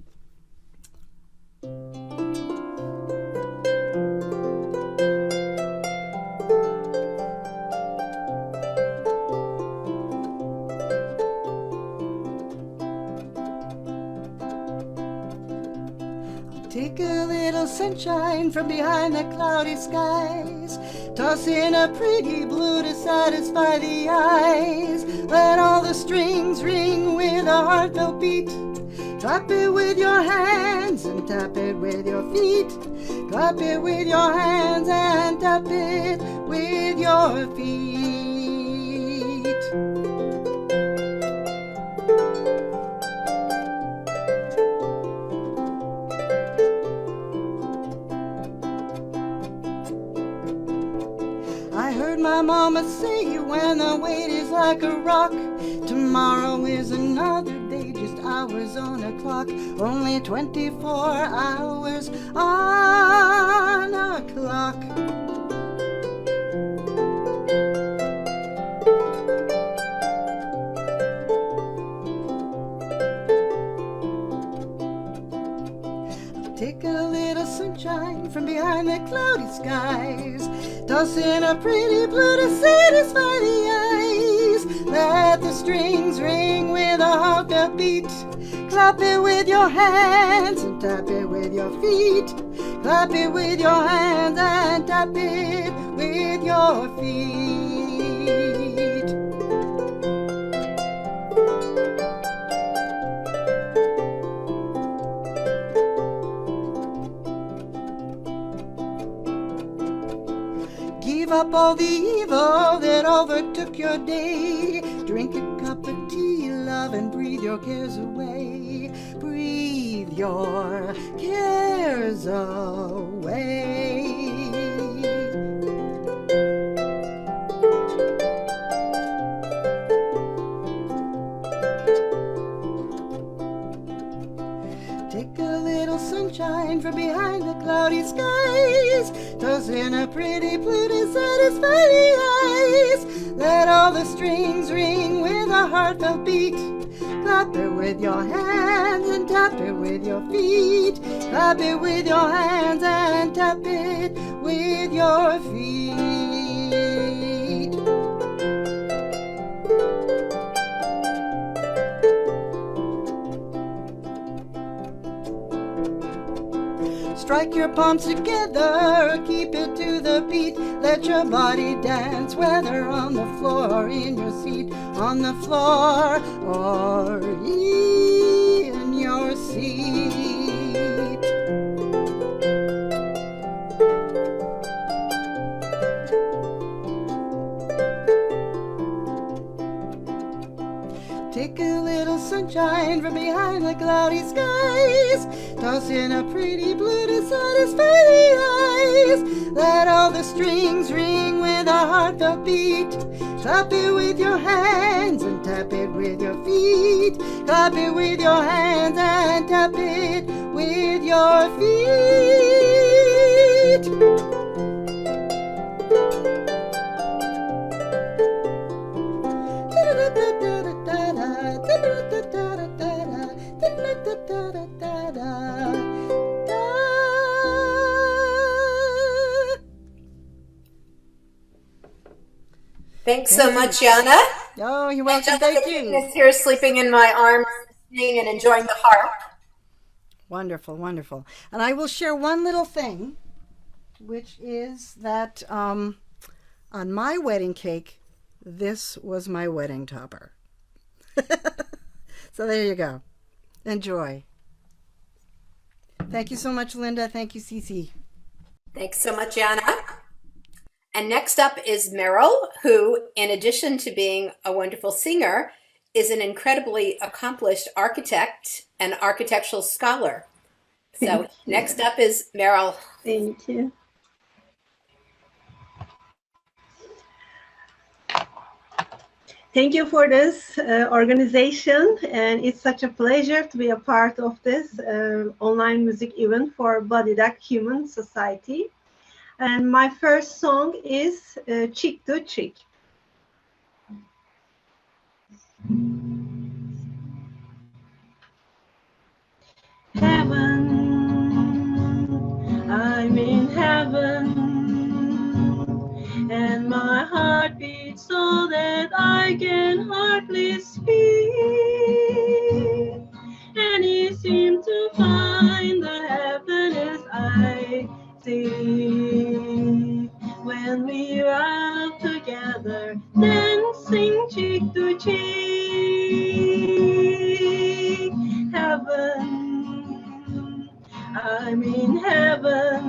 Take a little sunshine from behind the cloudy skies. Toss in a pretty blue to satisfy the eyes. Let all the strings ring with a heartfelt beat. Clap it with your hands and tap it with your feet. Clap it with your hands and tap it with your feet. I heard my mama say when the weight is like a rock, tomorrow is another day, just hours on a clock, only 24 hours on a clock. Take a little sunshine from behind the cloudy skies. Toss in a pretty blue to satisfy the eyes. Let the strings ring with a heartfelt beat. Clap it with your hands and tap it with your feet. Clap it with your hands and tap it with your feet. Give up all the evil that overtook your day. Drink a cup of tea, love, and breathe your cares away. Breathe your cares away. Take a little sunshine from behind the cloudy skies. Toss in a pretty blue to satisfy the eyes. Let all the strings ring with a heartfelt beat. Clap it with your hands and tap it with your feet. Clap it with your hands and tap it with your feet. Strike your palms together, keep it to the beat. Let your body dance, whether on the floor or in your seat. On the floor or in your seat. Take a little sunshine from behind the cloudy skies. Toss in a pretty blue to satisfy the eyes. Let all the strings ring with a heartfelt beat. Clap it with your hands and tap it with your feet. Clap it with your hands and tap it with your feet. Thanks so much, Janna. Oh, you're welcome. Angelica Thank you. is here sleeping in my arms, listening and enjoying the harp. Wonderful, wonderful. And I will share one little thing, which is that on my wedding cake, this was my wedding topper. So there you go. Enjoy. Thank you so much, Linda. Thank you, CiCi. Thanks so much, Janna. And next up is Meral, who, in addition to being a wonderful singer, is an incredibly accomplished architect and architectural scholar. So next up is Meral. Thank you. Thank you for this organization, and it's such a pleasure to be a part of this online music event for Buddy Dog Humane Society. And my first song is Cheek to Cheek. Heaven, I'm in heaven, and my heart beats so that I can hardly speak, and he seemed to find the happiness I see when we are out together, dancing cheek to cheek. Heaven, I'm in heaven,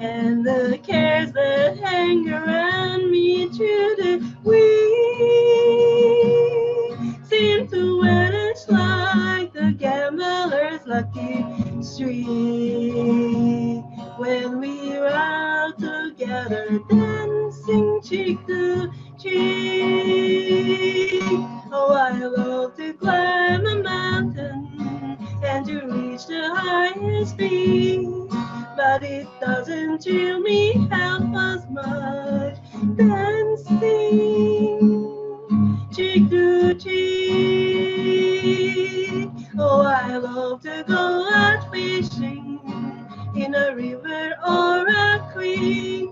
and the cares that hang around me through the week seem to vanish like the gambler's lucky streak when we are out together, dancing cheek to cheek. Oh, I love to climb a mountain and to reach the highest peak, but it doesn't thrill me half as much dancing cheek to cheek. Oh, I love to go out fishing in a river or a creek,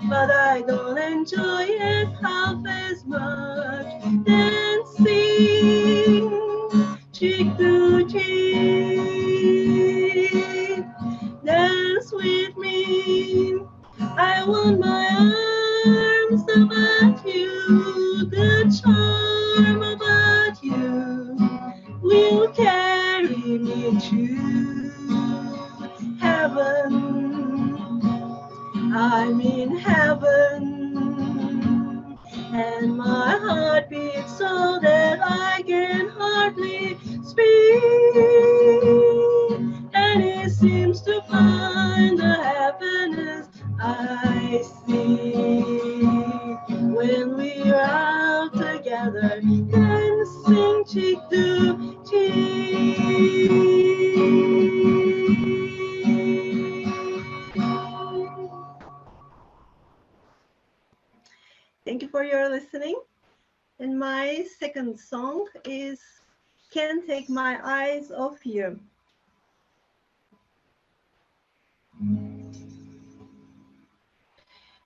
but I don't enjoy it half as much dancing cheek to cheek. Dance with me, I want my arms about you, the charm about you will carry me to heaven. I'm in heaven, and my heart beats so that I can hardly speak, and it seems to find the happiness I see when we are out together, dancing cheek to cheek. Thank you for your listening. And my second song is Can't Take My Eyes Off You.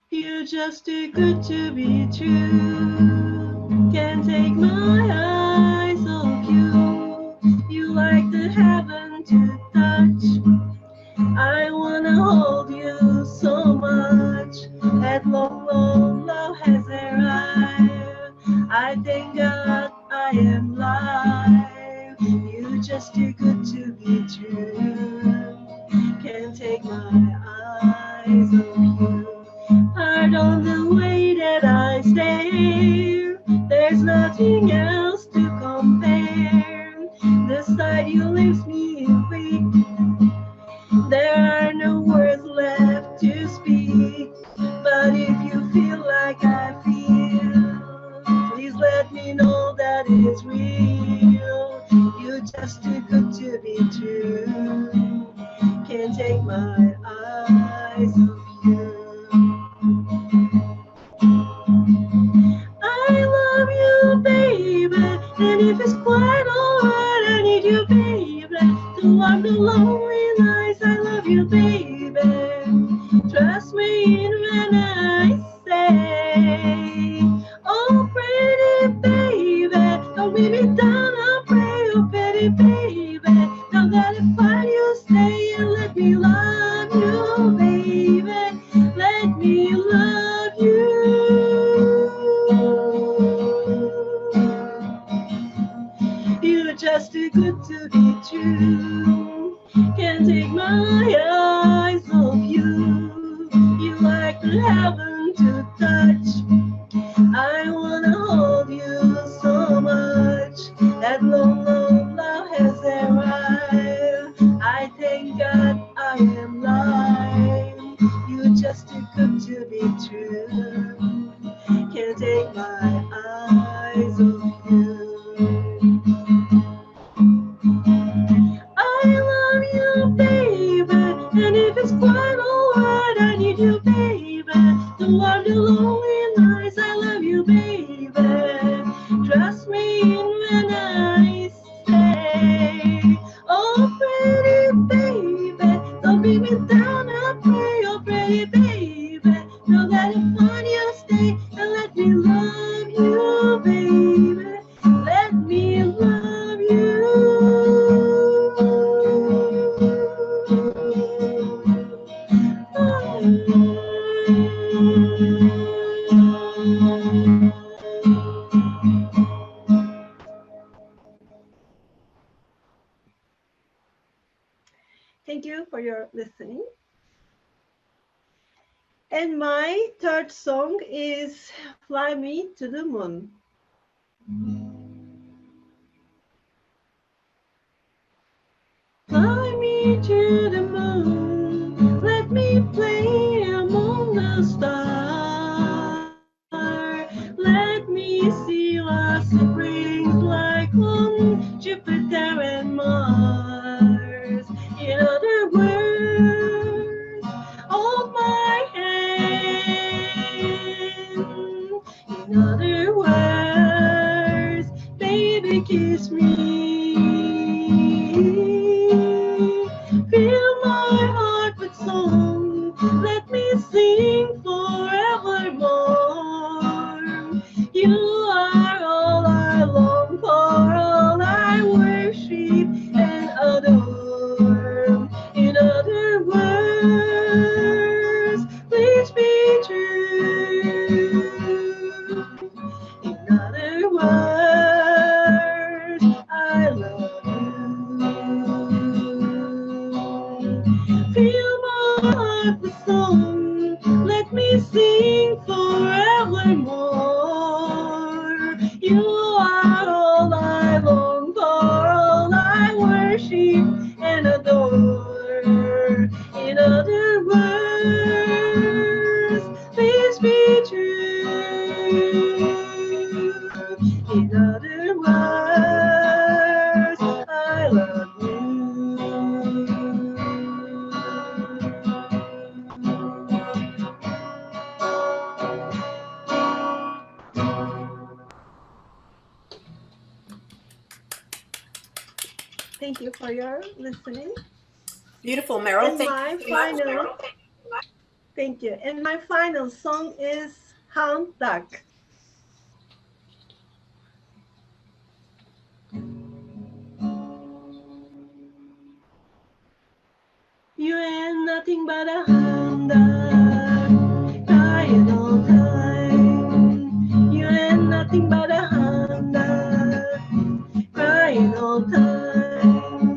You're just too good to be true. Can't take my eyes off you. You like the heaven to touch. I wanna hold you so much. At long love has arrived. I thank God I am alive. You're just too good to be true. Can't take my eyes off you. Pardon the way that I stare. There's nothing else to compare. The sight you leaves me weak. There are no words left to speak. But if you feel like I feel, please let me know that it's real. You're just too good to be true. Can't take my eyes off you. I love you, baby, and if it's quite alright, I need you, baby, to warm the lonely nights. I love you, baby. Trust me when I say take my eyes off you. You like the heaven to touch. I wanna hold you so much. That long, long love has arrived. I thank God I am lying. You just too good to be true. Can't take my eyes off you. I love you, baby, and if it's quite alright, I need you, baby. The one, the lonely nights, I love you, baby. Trust me when I say, oh, pretty baby, don't bring me down, I pray, oh, pretty baby. Know that if on you stay and let me love you, baby. Let me love you. Thank you for your listening. And my third song is Fly Me to the Moon. Fly me to the moon, let me play among the stars. Let me see what springs like on Jupiter and Mars. In other words, hold my hand. In other words, baby, kiss me. Fill my heart with song, let me sing forevermore. You are all I long for, all I worship and adore. In other words, please be true. In other words, I love you. Fill my heart with song, let me sing forevermore. You are all I long for, all I worship and adore. In other words, please be true. In other words, I love you. Thank you for your listening. Beautiful, Meryl. And Thank my you so much. final, thank you. And my final song is Hound Dog. You ain't nothing but a hound dog, crying all time. You ain't nothing but a hound dog, crying all time.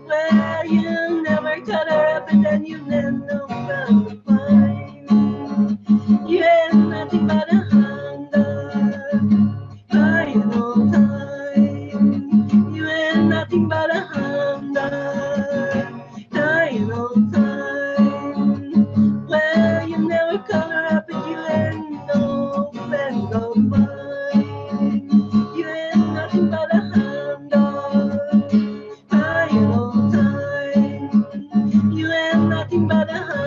Well, you never cut her up and then you never know from the fine. You ain't nothing but a hound dog, crying all time. You ain't nothing but a hound dog, crying all time. Well, you never cut her up and you ain't no friend of mine. You ain't nothing but a hound dog, crying all time. You ain't nothing but a hound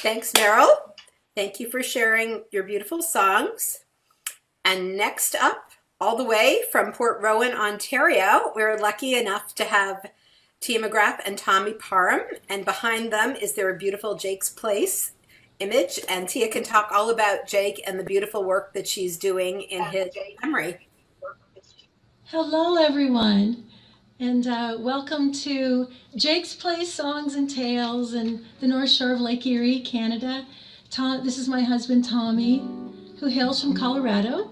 Thanks, Meryl. Thank you for sharing your beautiful songs. And next up, all the way from Port Rowan, Ontario, we're lucky enough to have Tia McGraff and Tommy Parham, and behind them is their beautiful Jake's Place image, and Tia can talk all about Jake and the beautiful work that she's doing in his memory. Hello, everyone, and welcome to Jake's Place Songs and Tales in the North Shore of Lake Erie, Canada. This is my husband, Tommy, who hails from Colorado,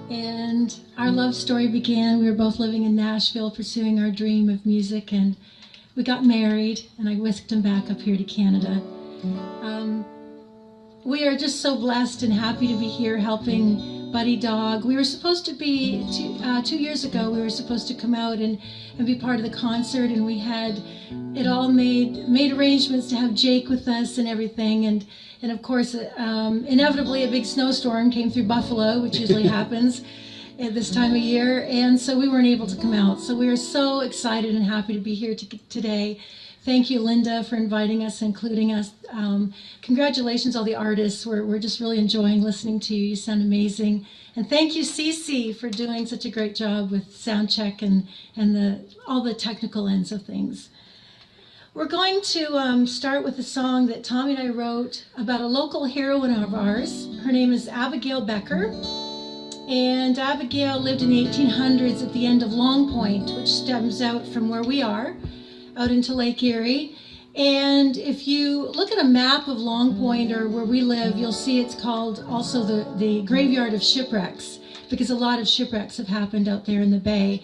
and our love story began. We were both living in Nashville, pursuing our dream of music, and we got married, and I whisked him back up here to Canada. We are just so blessed and happy to be here helping Buddy Dog. We were supposed to be, 2 years ago, we were supposed to come out and be part of the concert, and we had it all made arrangements to have Jake with us and everything, and of course, inevitably a big snowstorm came through Buffalo, which usually happens at this time of year, and so we weren't able to come out. So we are so excited and happy to be here today. Thank you, Linda, for inviting us, including us. Congratulations, all the artists. We're just really enjoying listening to you. You sound amazing. And thank you, CiCi, for doing such a great job with sound check and all the technical ends of things. We're going to start with a song that Tommy and I wrote about a local heroine of ours. Her name is Abigail Becker. And Abigail lived in the 1800s at the end of Long Point, which stems out from where we are, out into Lake Erie. And if you look at a map of Long Point or where we live, you'll see it's called also the graveyard of shipwrecks, because a lot of shipwrecks have happened out there in the bay.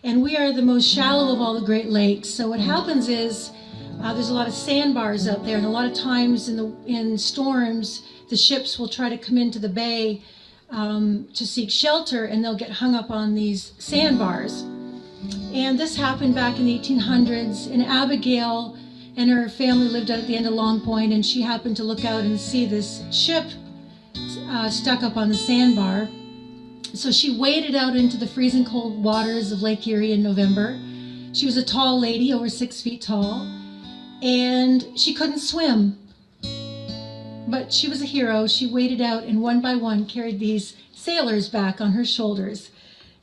And we are the most shallow of all the Great Lakes. So what happens is there's a lot of sandbars out there, and a lot of times in storms, the ships will try to come into the bay to seek shelter, and they'll get hung up on these sandbars. And this happened back in the 1800s, and Abigail and her family lived out at the end of Long Point, and she happened to look out and see this ship stuck up on the sandbar. So she waded out into the freezing cold waters of Lake Erie in November. She was a tall lady, over 6 feet tall, and she couldn't swim. But she was a hero. She waded out and one by one carried these sailors back on her shoulders.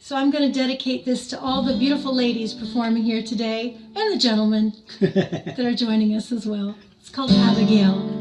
So I'm going to dedicate this to all the beautiful ladies performing here today, and the gentlemen that are joining us as well. It's called Abigail.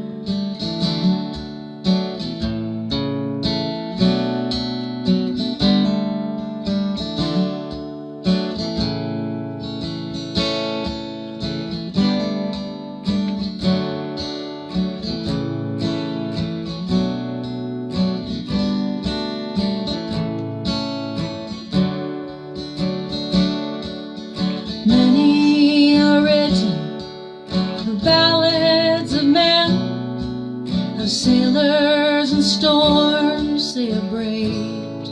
Sailors and storms they have braved.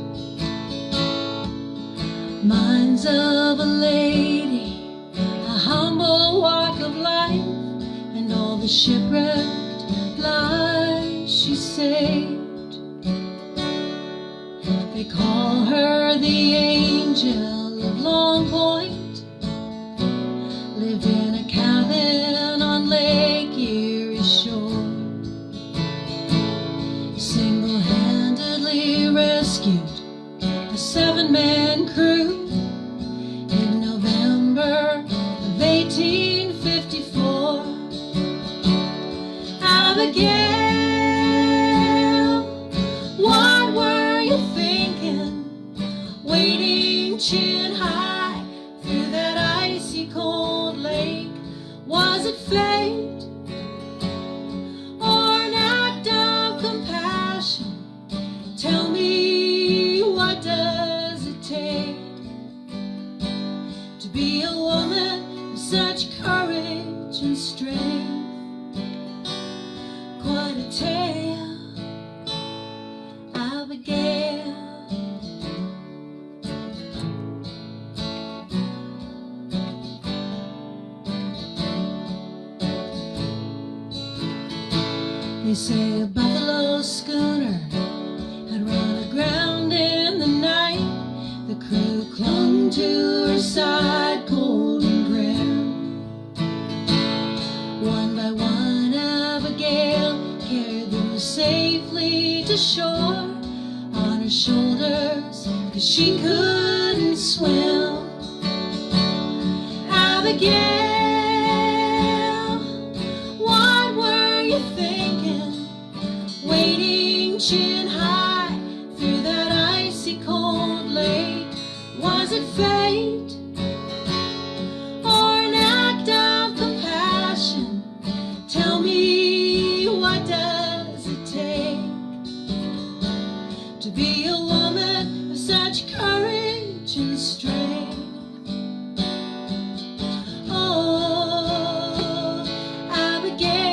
Minds of a lady, a humble walk of life, and all the shipwrecked lives she saved. They call her the angel of Long Point. Lived in a cabin on Lake Erie shore. Single-handedly rescued a 7-man crew in November of 1854. Abigail, what were you thinking, wading chin high through that icy cold lake? Was it fate? Tell me, what does it take to be a woman with such courage and strength? Quite a tale, Abigail. They say a buffalo schooner had run aground in the night. The crew clung to her side, cold and grim. One by one, Abigail to shore on her shoulders, 'cause she couldn't swim. Abigail, what were you thinking, wading chin high through that icy cold lake? Was it fate or an act of compassion? Tell me, what does it take to be a woman of such courage and strength? Oh, Abigail.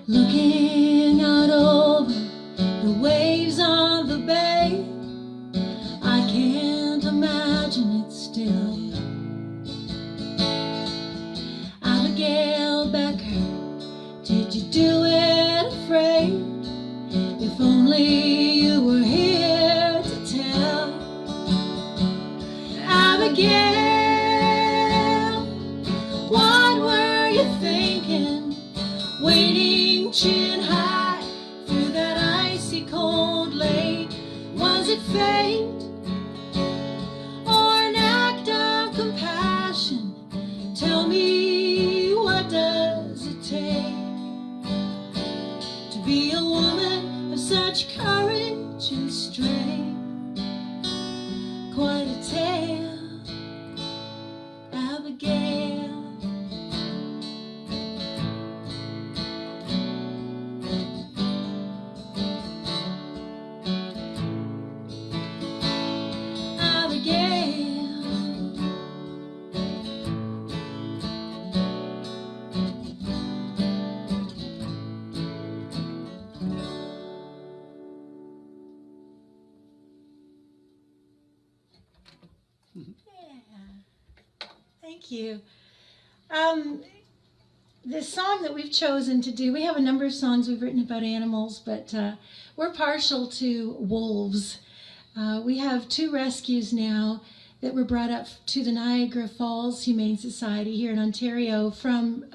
Looking out over the waves of the bay, I can't imagine it still. Abigail Becker, did you do it afraid? If only you were here to tell. Abigail, what were you thinking, waiting chin high through that icy cold lake? Was it fate or an act of compassion? Tell me, what does it take to be a woman of such courage and strength? Quite a tale, Abigail. Thank you. The song that we've chosen to do, we have a number of songs we've written about animals, but we're partial to wolves. We have 2 rescues now that were brought up to the Niagara Falls Humane Society here in Ontario from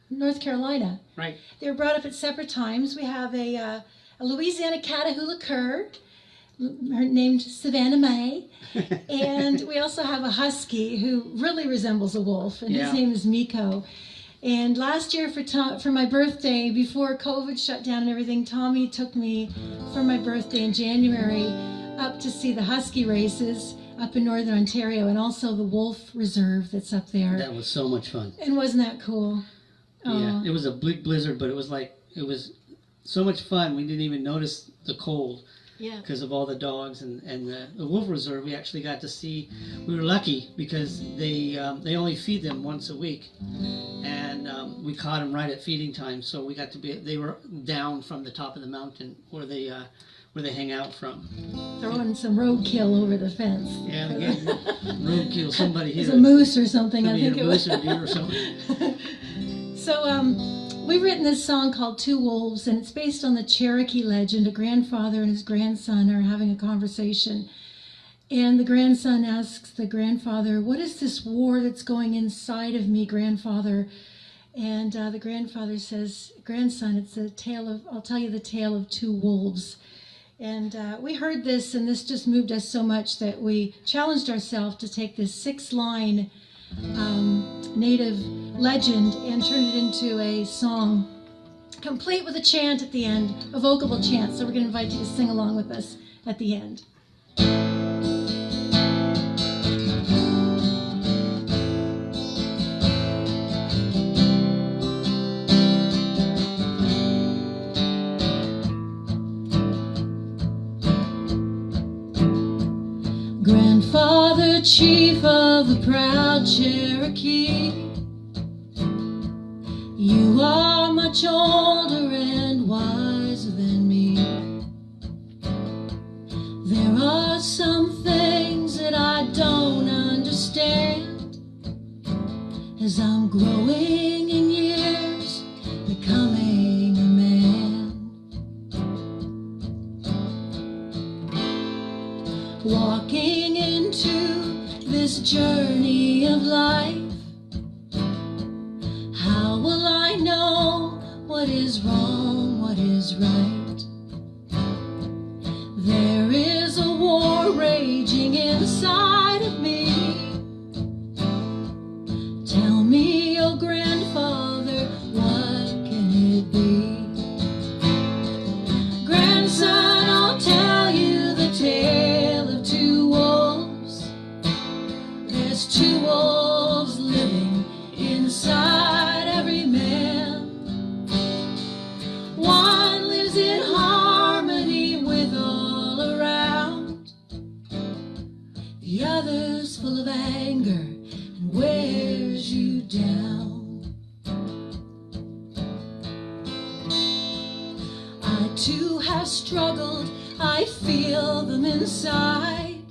North Carolina. Right. They were brought up at separate times. We have a Louisiana Catahoula cur, her named Savannah Mae, and we also have a husky who really resembles a wolf, and his name is Miko. And last year for my birthday, before COVID shut down and everything, Tommy took me for my birthday in January up to see the husky races up in Northern Ontario, and also the wolf reserve that's up there. That was so much fun. And wasn't that cool? Yeah, it was a bleak blizzard, but it was so much fun. We didn't even notice the cold. Yeah. Because of all the dogs and the wolf reserve, we actually got to see. We were lucky because they only feed them once a week, and we caught them right at feeding time. So we got to be. They were down from the top of the mountain where they hang out from. Throwing some roadkill over the fence. Yeah, they gave roadkill. Somebody hit a moose or something. I think it was a moose or deer or something. So we've written this song called Two Wolves, and it's based on the Cherokee legend. A grandfather and his grandson are having a conversation, and the grandson asks the grandfather, "What is this war that's going inside of me, grandfather?" And the grandfather says, "Grandson, it's I'll tell you the tale of two wolves." And we heard this, and this just moved us so much that we challenged ourselves to take this 6-line native legend and turn it into a song, complete with a chant at the end, a vocable chant. So we're going to invite you to sing along with us at the end. Grandfather, chief of the proud Cherokee, you are much older and wiser than me. There are some things that I As I'm growing in years, becoming a man, walking into this journey of life, how will I know what is wrong, what is right? There is a war raging inside of me. Tell me, oh grandfather, what can it be? Grandson, I'll tell you the tale of two wolves. There's two wolves living inside every man. One lives in harmony with all around. The other's full of anger and wears you down. I too have struggled, I feel them inside.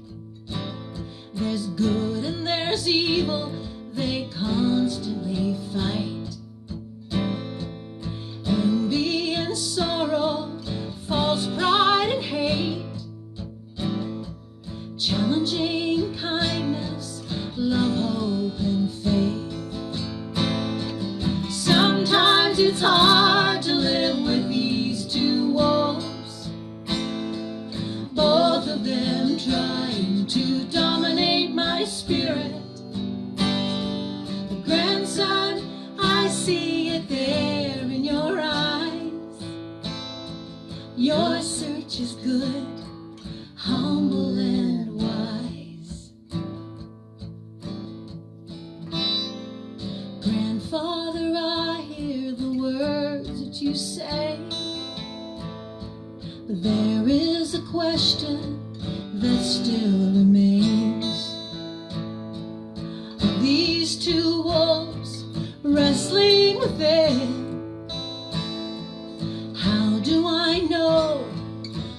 There's good and there's evil, they constantly fight. Envy and sorrow, false pride and hate, challenging kindness, love, hope and faith. Sometimes it's hard to live with these two wolves, both of them trying to dominate my spirit. The grandson, I see it there in your eyes. Your search is good, humble and wise. Grandfather, I hear the words that you say, but there is a question that still remains. Are these two wolves wrestling within? How do I know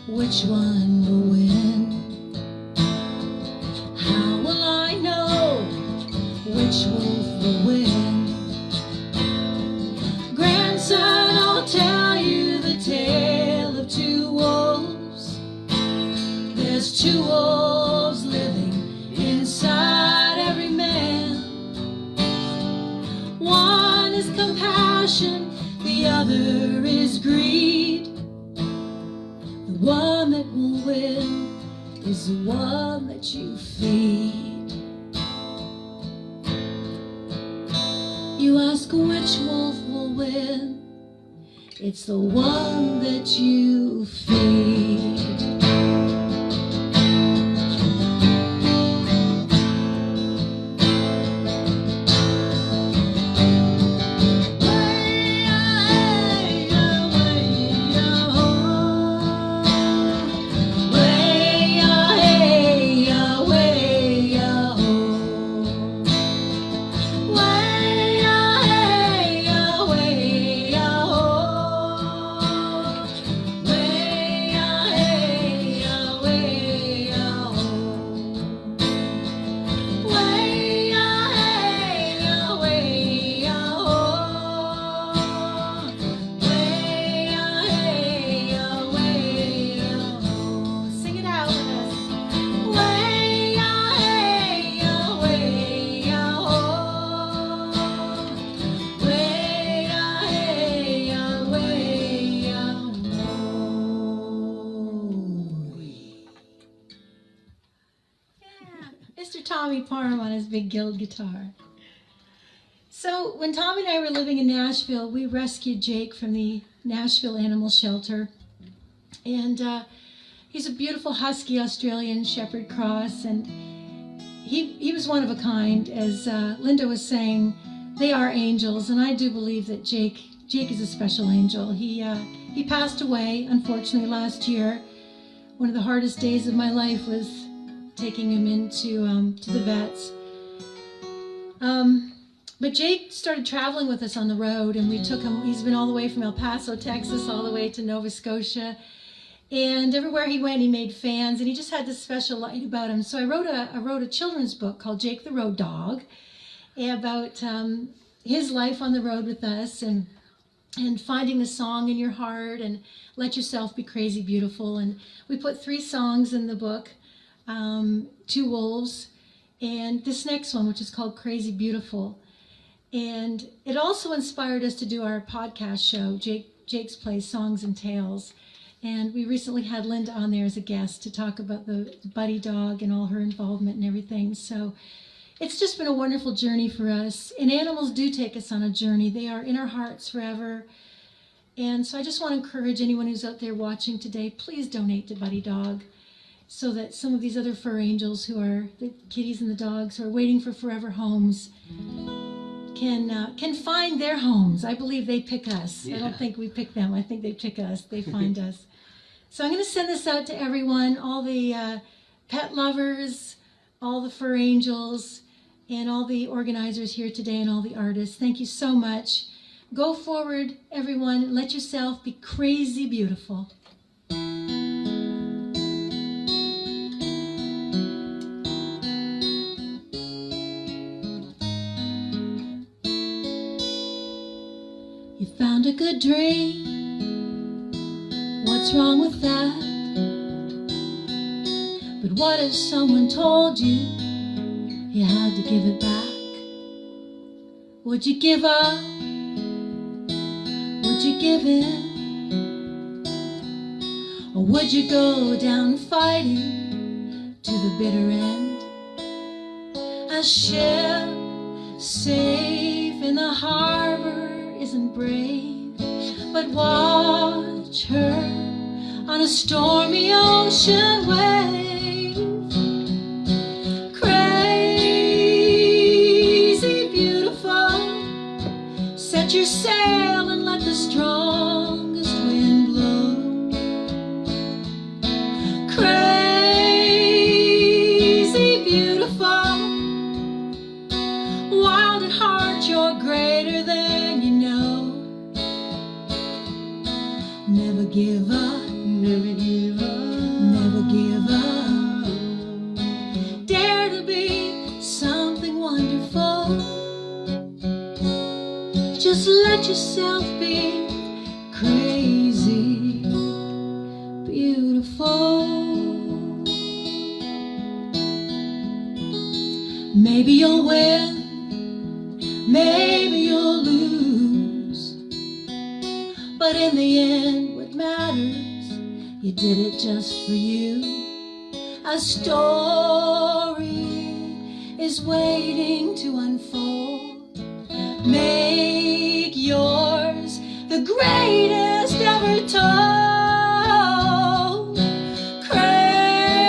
which one will win? How will I know which wolf will win? Grandson, I'll tell you the tale of two wolves. There's two wolves living inside every man. One is compassion, the other is greed. The one that will win is the one that you feed. You ask which wolf will win, it's the one that you feed. On his big Guild guitar. So when Tom and I were living in Nashville, we rescued Jake from the Nashville Animal Shelter, and he's a beautiful husky Australian Shepherd Cross, and he was one of a kind. As Linda was saying, they are angels, and I do believe that Jake is a special angel. He passed away, unfortunately, last year. One of the hardest days of my life was taking him into to the vets. But Jake started traveling with us on the road, and we took him. He's been all the way from El Paso, Texas, all the way to Nova Scotia, and everywhere he went, he made fans, and he just had this special light about him. So I wrote a children's book called Jake the Road Dog, about his life on the road with us, and finding the song in your heart, and let yourself be crazy beautiful. And we put 3 songs in the book, 2 wolves, and this next one, which is called Crazy Beautiful. And it also inspired us to do our podcast show, Jake's Plays Songs and Tales. And we recently had Linda on there as a guest to talk about the Buddy Dog and all her involvement and everything. So it's just been a wonderful journey for us. And animals do take us on a journey. They are in our hearts forever. And so I just want to encourage anyone who's out there watching today, please donate to Buddy Dog, so that some of these other fur angels, who are the kitties and the dogs who are waiting for forever homes, can find their homes. I believe they pick us. Yeah. I don't think we pick them. I think they pick us. They find us. So I'm going to send this out to everyone, all the pet lovers, all the fur angels, and all the organizers here today, and all the artists. Thank you so much. Go forward, everyone. Let yourself be crazy beautiful. You found a good dream. What's wrong with that? But what if someone told you you had to give it back? Would you give up? Would you give in? Or would you go down fighting to the bitter end? A ship safe in the harbor isn't brave, but watch her on a stormy ocean wave. Crazy beautiful, set your sail and let the strongest wind blow. Crazy beautiful, wild at heart, you're greater than you know. Never give up, never give up, never give up. Dare to be something wonderful. Just let yourself be crazy beautiful. Maybe you'll win, maybe you'll lose, but in the end what matters, you did it just for you. A story is waiting to unfold. Make yours the greatest ever told.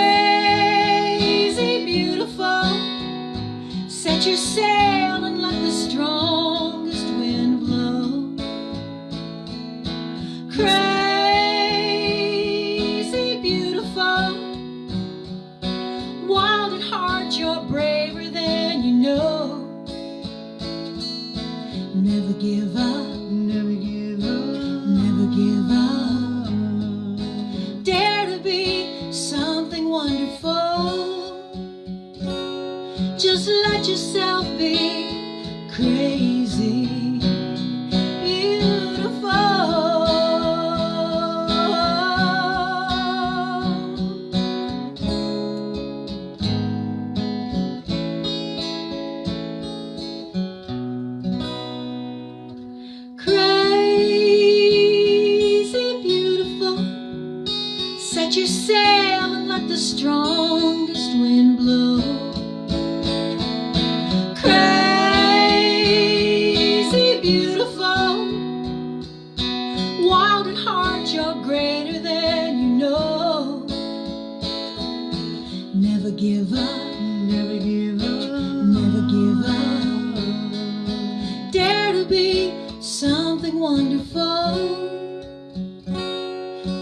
Crazy beautiful, set your sail and let the strongest wind blow. Crazy beautiful, wild at heart, you're braver than you know. Never give up, never give up, never give up. Dare to be something wonderful. Just let yourself be crazy beautiful. Crazy beautiful, set your sail and let the strongest wind blow. Crazy beautiful, wild at heart, you're greater than you know. Never give up, never give up, never give up. Dare to be something wonderful.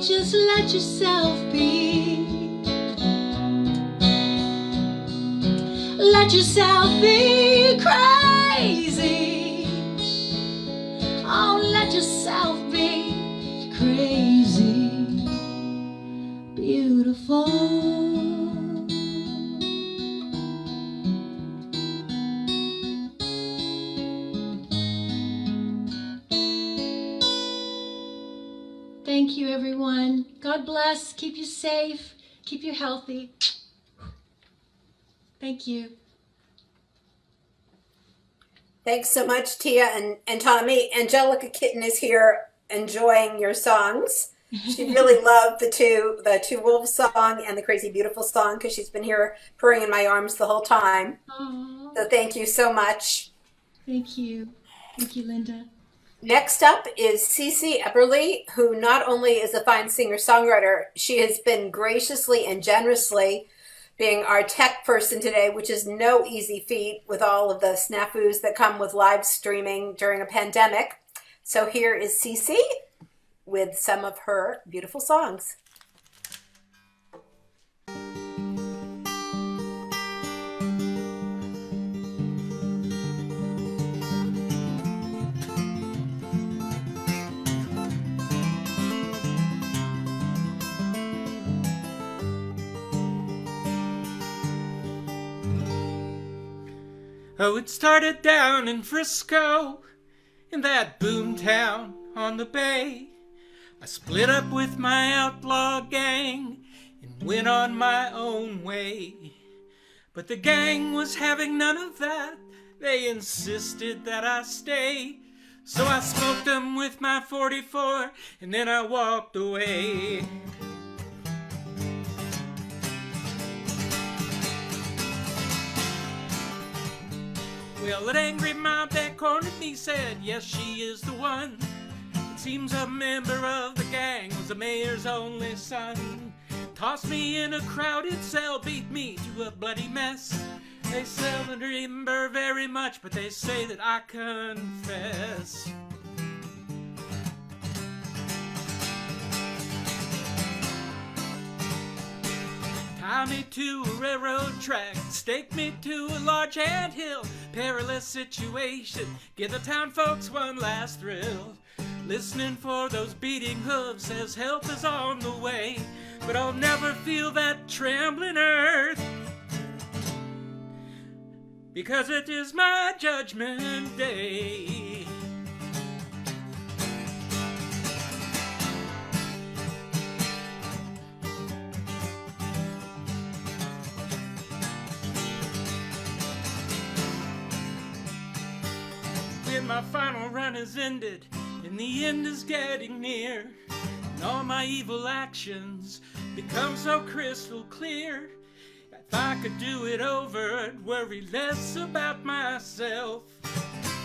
Just let yourself be. Let yourself be crazy. Oh, let yourself be crazy beautiful. Thank you, everyone. God bless. Keep you safe. Keep you healthy. Thank you. Thanks so much, Tia and Tommy. Angelica Kitten is here enjoying your songs. She really loved the two wolves song and the Crazy Beautiful song because she's been here purring in my arms the whole time. Aww. So thank you so much. Thank you. Thank you, Linda. Next up is CiCi Eberle, who not only is a fine singer-songwriter, she has been graciously and generously being our tech person today, which is no easy feat with all of the snafus that come with live streaming during a pandemic. So here is CiCi with some of her beautiful songs. Oh, it started down in Frisco, in that boom town on the bay. I split up with my outlaw gang and went on my own way. But the gang was having none of that. They insisted that I stay. So I smoked them with my 44 and then I walked away. Well, an angry mob that cornered me said, yes, she is the one. It seems a member of the gang was the mayor's only son. Tossed me in a crowded cell, beat me to a bloody mess. They seldom remember very much, but they say that I confess. Tie me to a railroad track, stake me to a large anthill. Perilous situation, give the town folks one last thrill. Listening for those beating hooves, says help is on the way. But I'll never feel that trembling earth, because it is my judgment day. When my final run is ended and the end is getting near, and all my evil actions become so crystal clear, if I could do it over, I'd worry less about myself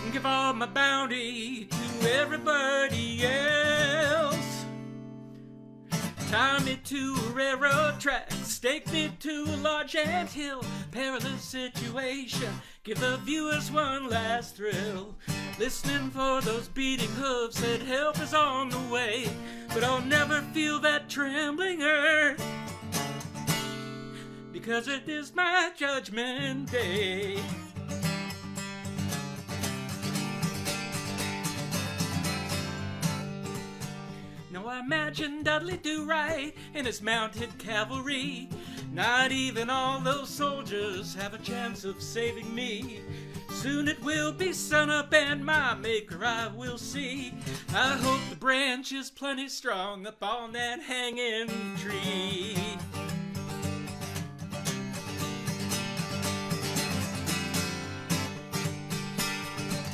and give all my bounty to everybody else. Tie me to a railroad track, stake me to a large anthill. Perilous situation, give the viewers one last thrill. Listening for those beating hooves, said help is on the way. But I'll never feel that trembling earth, because it is my judgment day. Now I imagine Dudley Do-Right and his mounted cavalry. Not even all those soldiers have a chance of saving me. Soon it will be sunup and my maker I will see. I hope the branch is plenty strong up on that hanging tree.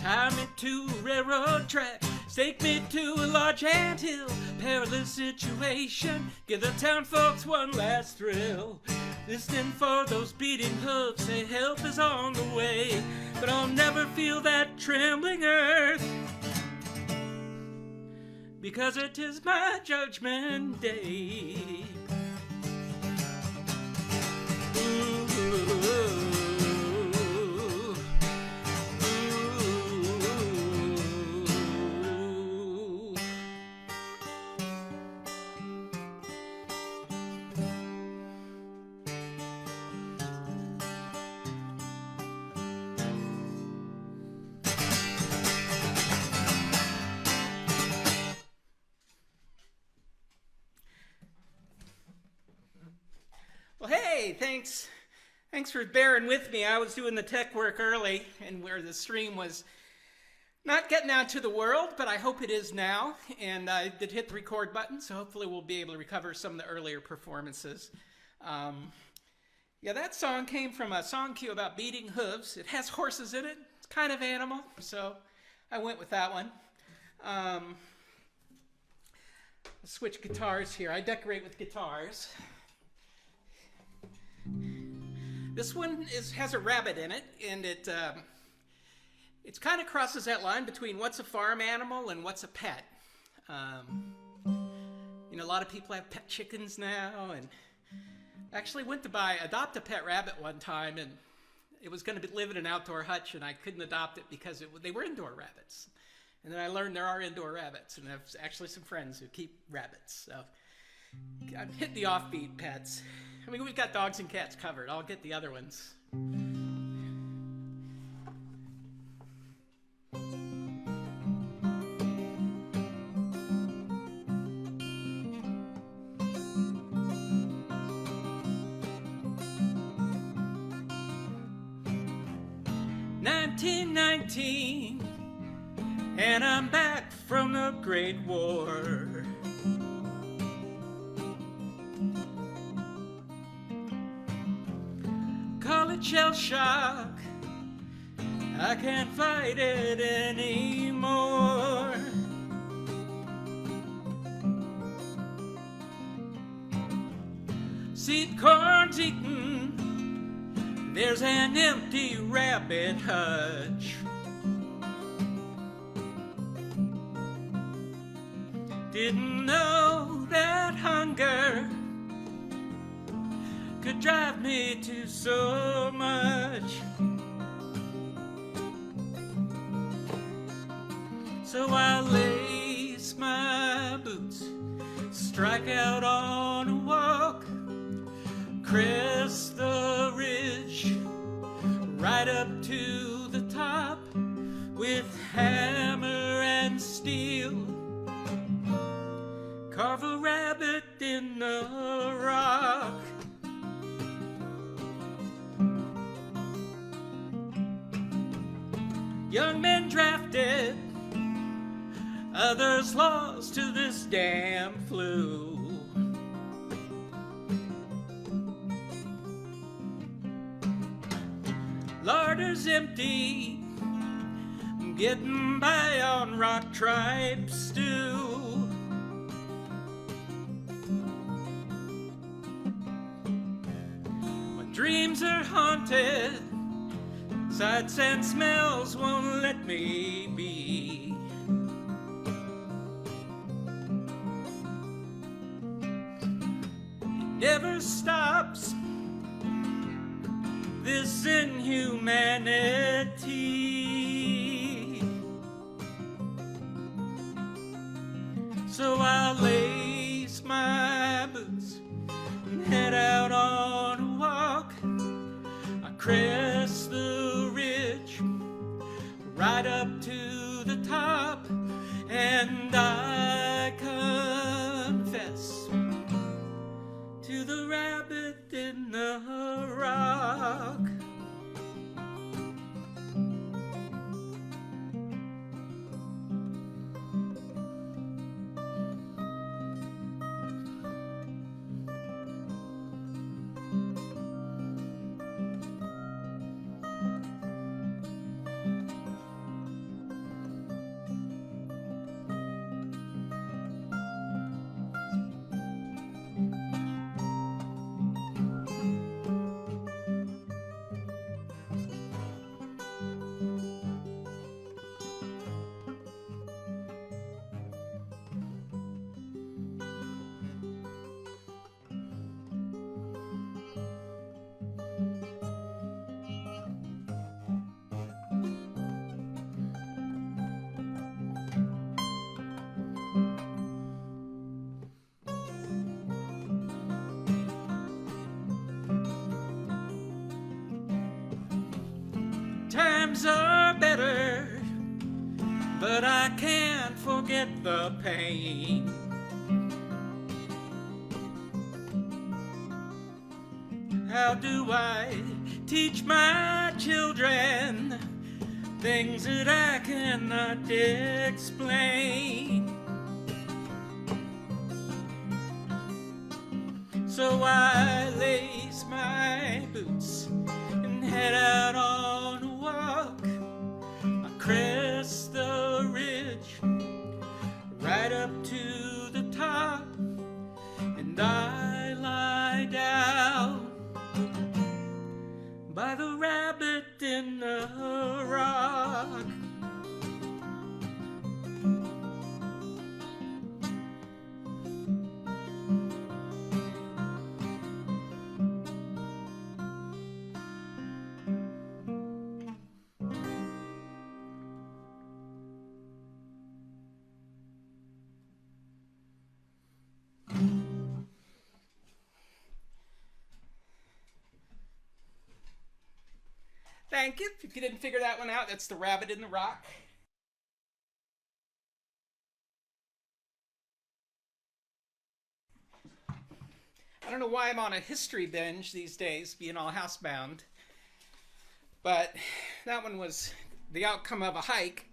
Tie me to a railroad track, stake me to a large anthill. Perilous situation, give the town folks one last thrill. Listening for those beating hooves, say help is on the way. But I'll never feel that trembling earth, because it is my judgment day. Well, hey, thanks for bearing with me. I was doing the tech work early, and where the stream was not getting out to the world, but I hope it is now. And I did hit the record button, so hopefully we'll be able to recover some of the earlier performances. Yeah, that song came from a song cue about beating hooves. It has horses in it. It's kind of animal, so I went with that one. I'll switch guitars here. I decorate with guitars. This one has a rabbit in it, and it kind of crosses that line between what's a farm animal and what's a pet. You know, a lot of people have pet chickens now, and actually went to adopt a pet rabbit one time, and it was going to live in an outdoor hutch, and I couldn't adopt it because they were indoor rabbits. And then I learned there are indoor rabbits, and I have actually some friends who keep rabbits. So I've hit the offbeat pets. I mean, we've got dogs and cats covered. I'll get the other ones. "1919, and I'm back from the Great War. Call it shell shock, I can't fight it anymore. Seed corn's eaten, there's an empty rabbit hutch. Didn't know that hunger could drive me to so much. So I lace my boots, strike out on a walk, crest the ridge, right up to the top, with hammer and steel, carve a rabbit in the rock. Young men drafted, others lost to this damn flu. Larder's empty, getting by on rock tripe stew. When dreams are haunted, sights and smells won't let me be. It never stops, this inhumanity. So I'll lace my boots and head out on a walk. I crest the ridge, right up to the top, and I confess to the rabbit in the rock. Times are better, but I can't forget the pain. How do I teach my children things that I cannot explain. So I lace my boots and head out on a walk. I crest the ridge right up to the top, and I lie down by the rabbit in the rock. Thank you. If you didn't figure that one out, that's the rabbit in the rock. I don't know why I'm on a history binge these days, being all housebound. But that one was the outcome of a hike.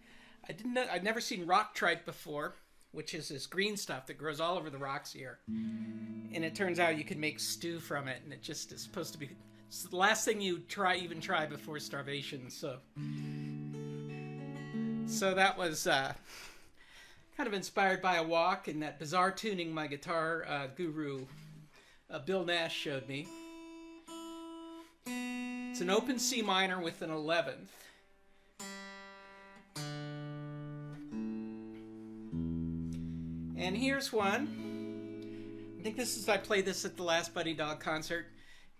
I'd never seen rock tripe before, which is this green stuff that grows all over the rocks here. And it turns out you can make stew from it, and it just is supposed to be... It's the last thing you even try before starvation. So that was kind of inspired by a walk and that bizarre tuning my guitar guru Bill Nash showed me. It's an open C minor with an 11th. And here's one. I think I played this at the last Buddy Dog concert.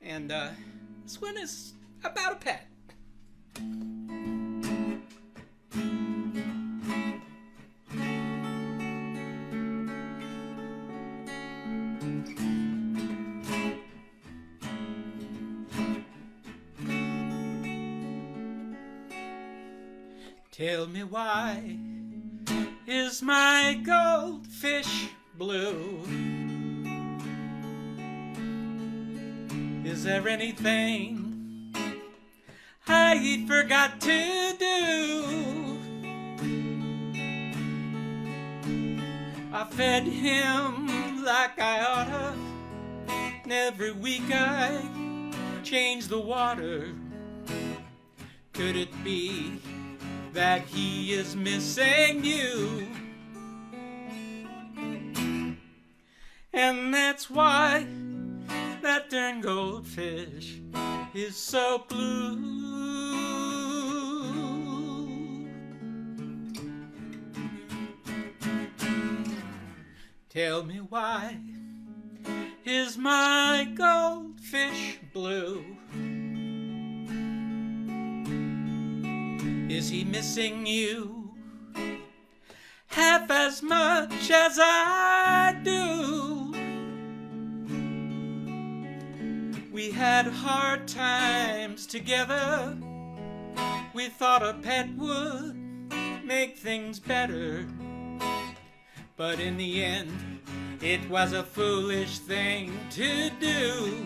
And this one is about a pet. Tell me, why is my goldfish blue? Is there anything I forgot to do? I fed him like I oughta, and every week I change the water. Could it be that he is missing you? And that's why that darn goldfish is so blue. Tell me, why is my goldfish blue? Is he missing you half as much as I do? We had hard times together. We thought a pet would make things better. But in the end, it was a foolish thing to do.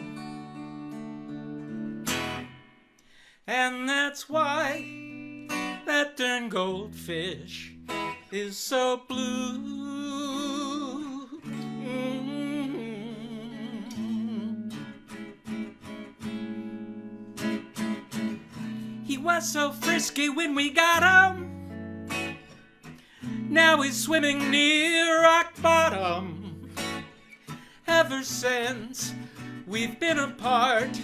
And that's why that darn goldfish is so blue. He was so frisky when we got him. Now he's swimming near rock bottom. Ever since we've been apart,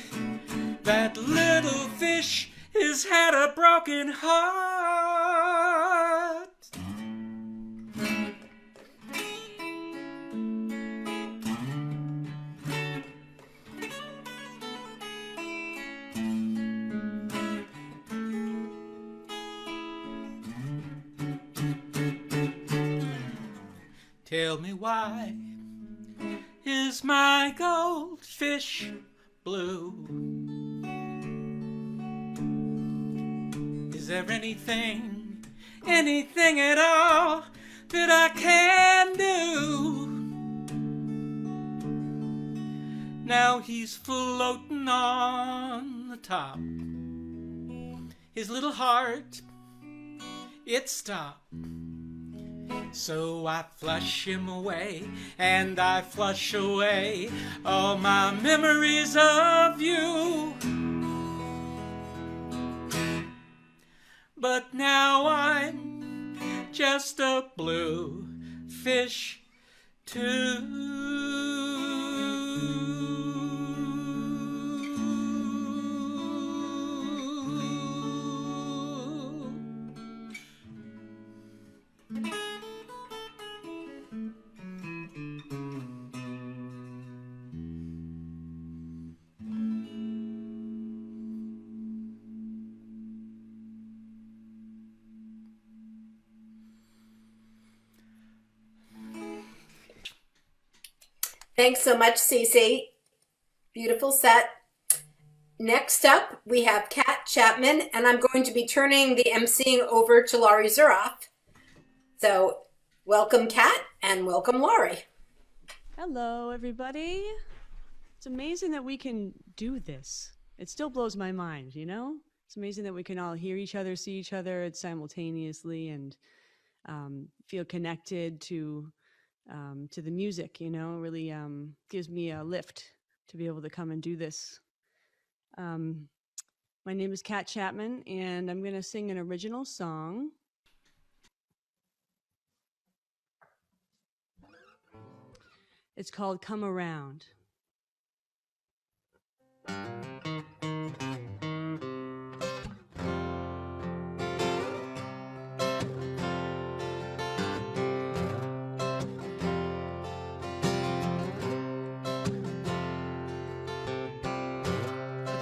that little fish has had a broken heart. Tell me, why is my goldfish blue? Is there anything at all that I can do? Now he's floating on the top. His little heart it stopped. So I flush him away, and I flush away all my memories of you. But now I'm just a blue fish too. Thanks so much, CiCi. Beautiful set. Next up, we have Kat Chapman, and I'm going to be turning the emceeing over to Lori Zuroff. So welcome, Kat, and welcome, Lori. Hello, everybody. It's amazing that we can do this. It still blows my mind, you know? It's amazing that we can all hear each other, see each other simultaneously, and feel connected to the music, you know? It really gives me a lift to be able to come and do this. My name is Kat Chapman, and I'm going to sing an original song. It's called Come Around. A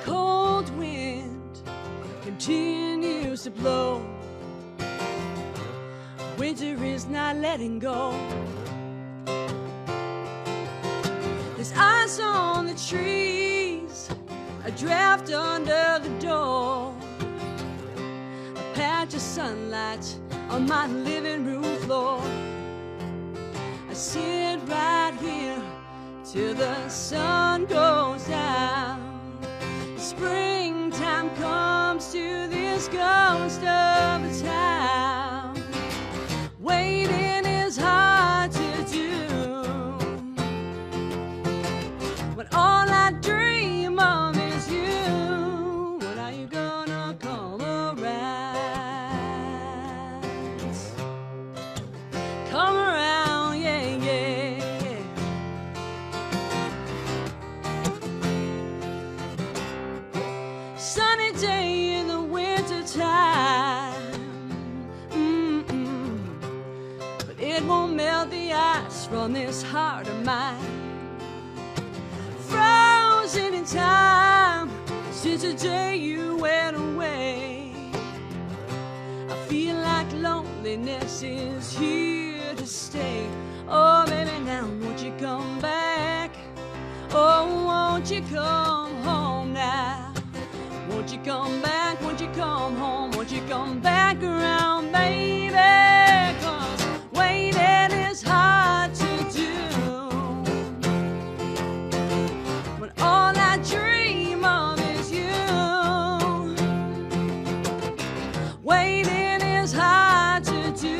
cold wind continues to blow. Winter is not letting go. There's ice on the trees, a draft under the door, a patch of sunlight on my living room floor. I sit right here till the sun goes down. Springtime comes to this ghost of a town. Waiting is hard to do when all I dream of is you. When are you gonna come around? Come around, yeah, yeah, yeah. Sunny day in the winter time, but it won't melt the ice from this heart of mine. Frozen in time since the day you went away. I feel like loneliness is here to stay. Oh, baby, now won't you come back? Oh, won't you come home now? Won't you come back? Won't you come home? Won't you come back around, baby? 'Cause waiting is hard to do when all I dream of is you. Waiting is hard to do.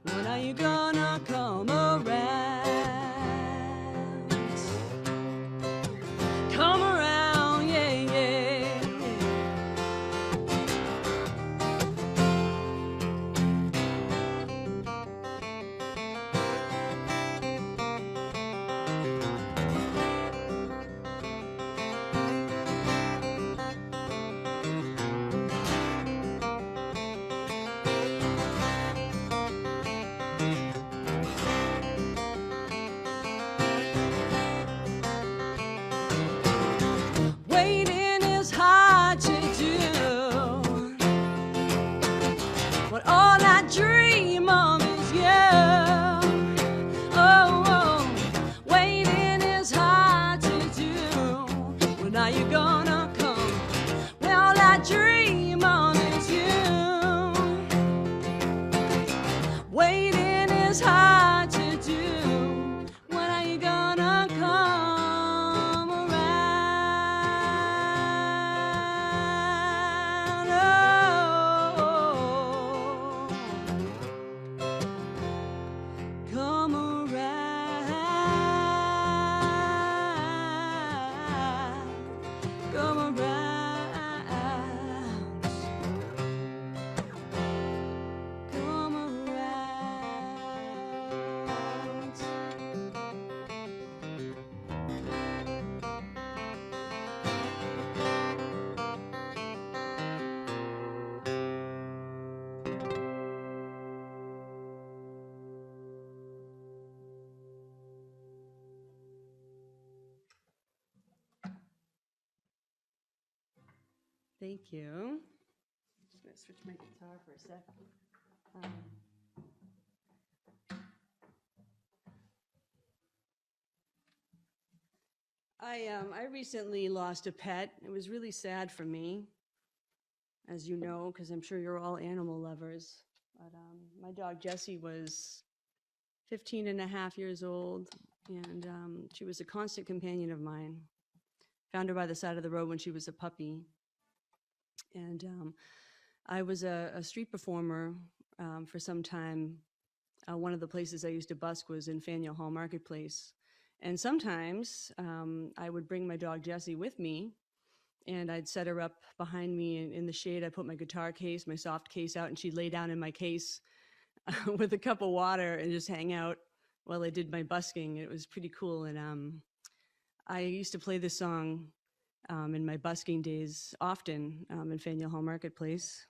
When are you gonna come around? Come around, yeah, yeah, yeah. Waiting is hard to do when all I dream of is you. Oh, oh, waiting is hard to do. When are you gonna come? When all I dream of is you. Waiting is hard to do. When are you gonna come around? Oh, Thank you. Just gonna switch my guitar for a sec. I recently lost a pet. It was really sad for me, as you know, because I'm sure you're all animal lovers. But my dog Jessie was 15 and a half years old, and she was a constant companion of mine. Found her by the side of the road when she was a puppy. And I was a street performer for some time. One of the places I used to busk was in Faneuil Hall Marketplace. And sometimes I would bring my dog Jessie with me, and I'd set her up behind me in the shade. I'd put my guitar case, my soft case out, and she'd lay down in my case with a cup of water and just hang out while I did my busking. It was pretty cool. And I used to play this song in my busking days often in Faneuil Hall Marketplace.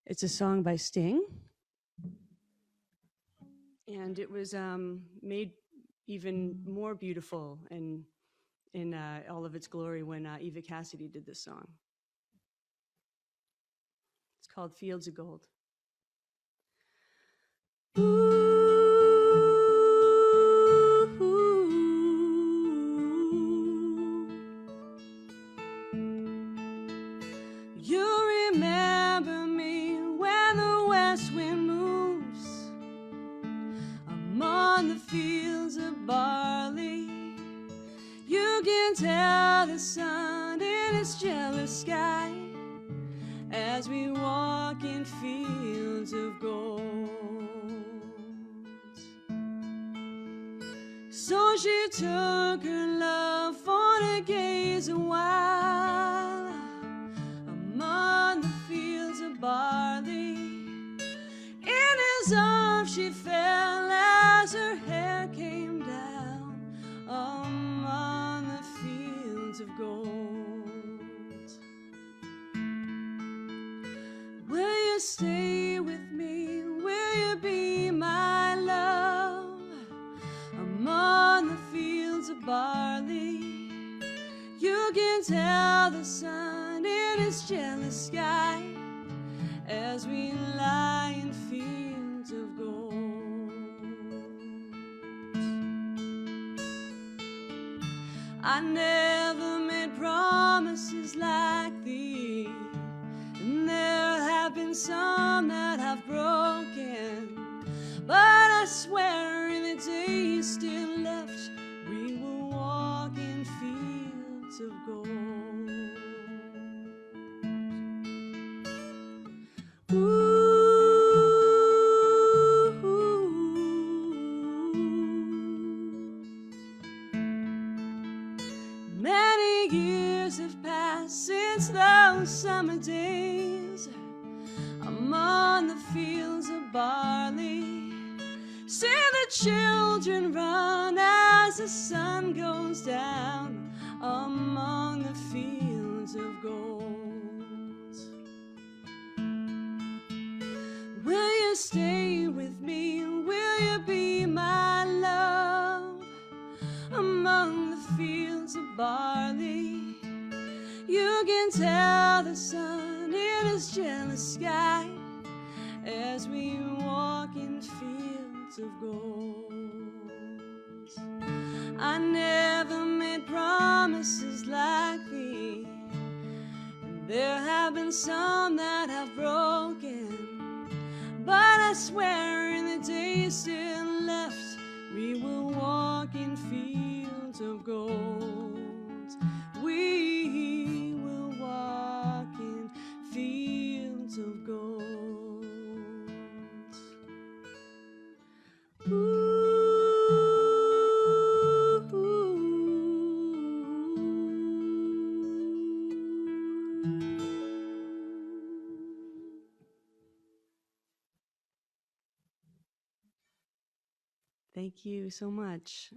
It's a song by Sting. And it was made even more beautiful and in all of its glory when Eva Cassidy did this song. It's called Fields of Gold. You remember me when the west wind moves among the fields of barley. You can tell the sun in its jealous sky as we walk in fields of gold. So she took her love for to gaze a while among the fields of barley. In his arms she fell as her hair came down among the fields of gold. Will you stay with me? Will you be my love among the fields of barley? You can tell the sun in its jealous sky as we lie in fields of gold. I never made promises like these, and there have been some that I've broken, but I swear in the days still left we will walk in fields of gold. Many years have passed since those summer days among the fields of barley. See the children run as the sun goes down among the fields of gold. Will you stay with me? Will you be my love among the fields of barley? You can tell the sun in his jealous sky as we walk in fields of gold. I never made promises like these, and there have been some that have broken, but I swear in the days still left we will walk in fields of gold. We will walk in fields of gold. Thank you so much.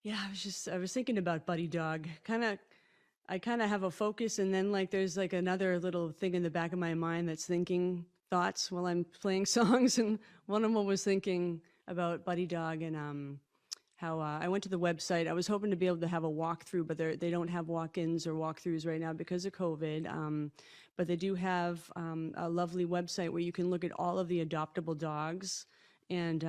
Yeah, I was thinking about Buddy Dog. I kind of have a focus, and then there's another little thing in the back of my mind that's thinking thoughts while I'm playing songs, and one of them was thinking about Buddy Dog and how I went to the website. I was hoping to be able to have a walkthrough, but they don't have walk-ins or walkthroughs right now because of COVID. But they do have a lovely website where you can look at all of the adoptable dogs and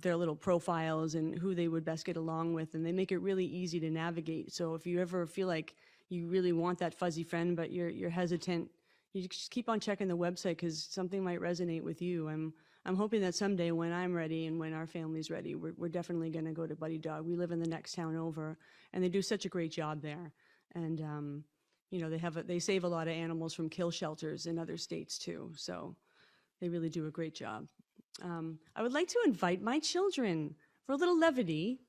their little profiles and who they would best get along with. And they make it really easy to navigate. So if you ever feel like you really want that fuzzy friend, but you're hesitant, you just keep on checking the website because something might resonate with you. I'm hoping that someday when I'm ready and when our family's ready, we're definitely going to go to Buddy Dog. We live in the next town over, and they do such a great job there. And you know, they save a lot of animals from kill shelters in other states too. So they really do a great job. I would like to invite my children for a little levity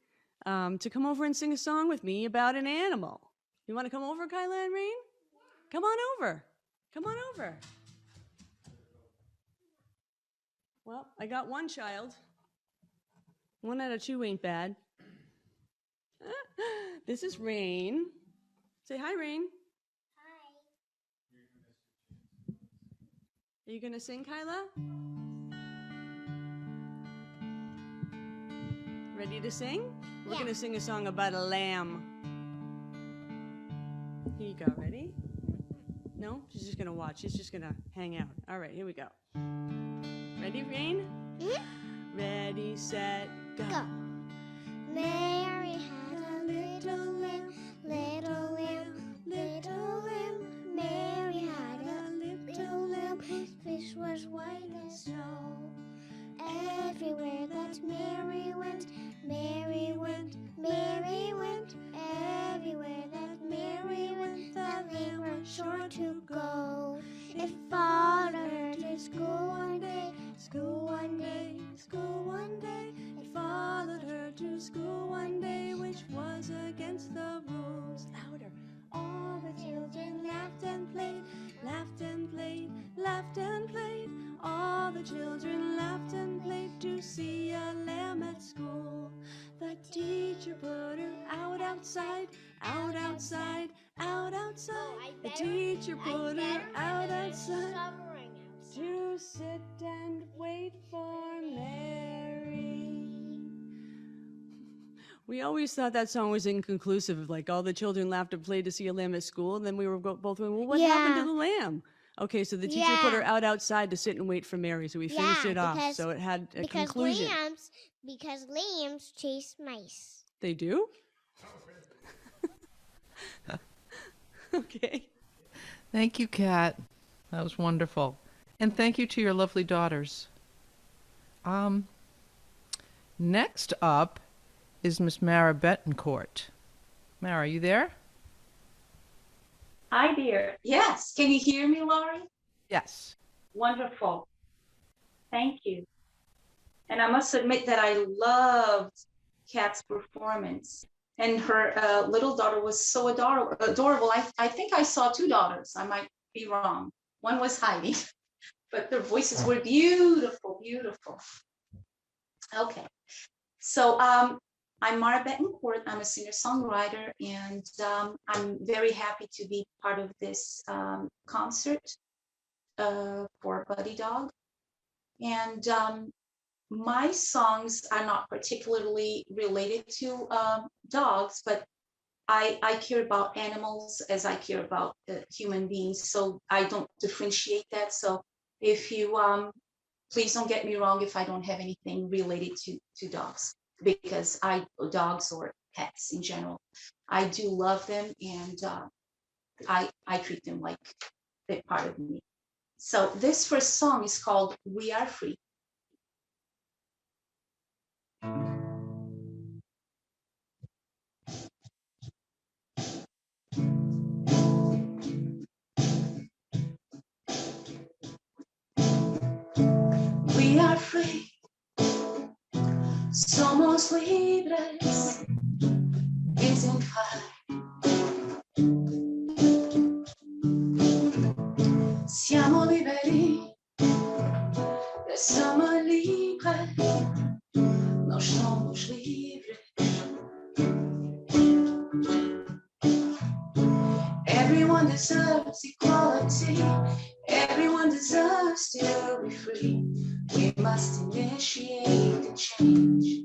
to come over and sing a song with me about an animal. You want to come over, Kyla and Rain? Come on over. Come on over. Well, I got one child. 1 out of 2 ain't bad. This is Rain. Say hi, Rain. Hi. Are you going to sing, Kyla? Ready to sing? We're going to sing a song about a lamb. Here you go. Ready? No? She's just going to watch. She's just going to hang out. All right, here we go. Ready, Rain? Mm-hmm. Ready, set, go. Mary had a little lamb, little lamb, little lamb. Mary had a little lamb, his fish was white as snow. Everywhere that Mary went, Mary went, Mary went. Everywhere that Mary went, the lamb were sure to go. It followed her to school one day, school one day, school one day. It followed her to school one day, which was against the rules. Louder. All the children laughed and played, laughed and played, laughed and played. All the children laughed and played to see a lamb at school. The teacher put her out outside, out outside, out outside. The teacher put her out outside to sit and wait for Mary. We always thought that song was inconclusive, like all the children laughed and played to see a lamb at school, and then we were both going, well, what happened to the lamb? Okay, so the teacher put her out outside to sit and wait for Mary, so we finished it off, so it had a conclusion. Because lambs chase mice. They do? Okay. Thank you, Kat. That was wonderful. And thank you to your lovely daughters. Next up is Miss Mara Bettencourt. Mara, are you there? Hi, dear. Yes. Can you hear me, Lori? Yes. Wonderful. Thank you. And I must admit that I loved Kat's performance. And her little daughter was so adorable. I think I saw 2 daughters. I might be wrong. One was hiding. But their voices were beautiful, beautiful. Okay. So I'm Mara Bettencourt. I'm a singer-songwriter, and I'm very happy to be part of this concert for Buddy Dog. And my songs are not particularly related to dogs, but I care about animals as I care about human beings, so I don't differentiate that. So if you, please don't get me wrong if I don't have anything related to dogs, because dogs or pets in general, I do love them, and I treat them like they're part of me. So this first song is called We Are Free. We are free, somos libres, isn't hard. Siamo liberi, siamo libres, nós somos livres. Everyone deserves equality, everyone deserves to be free. We must initiate the change.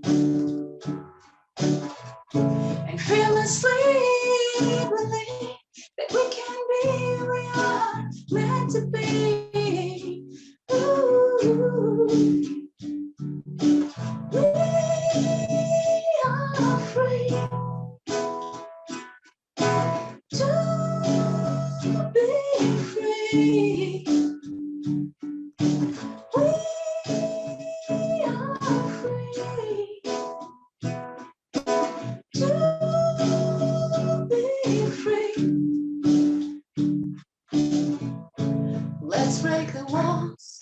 Let's break the walls.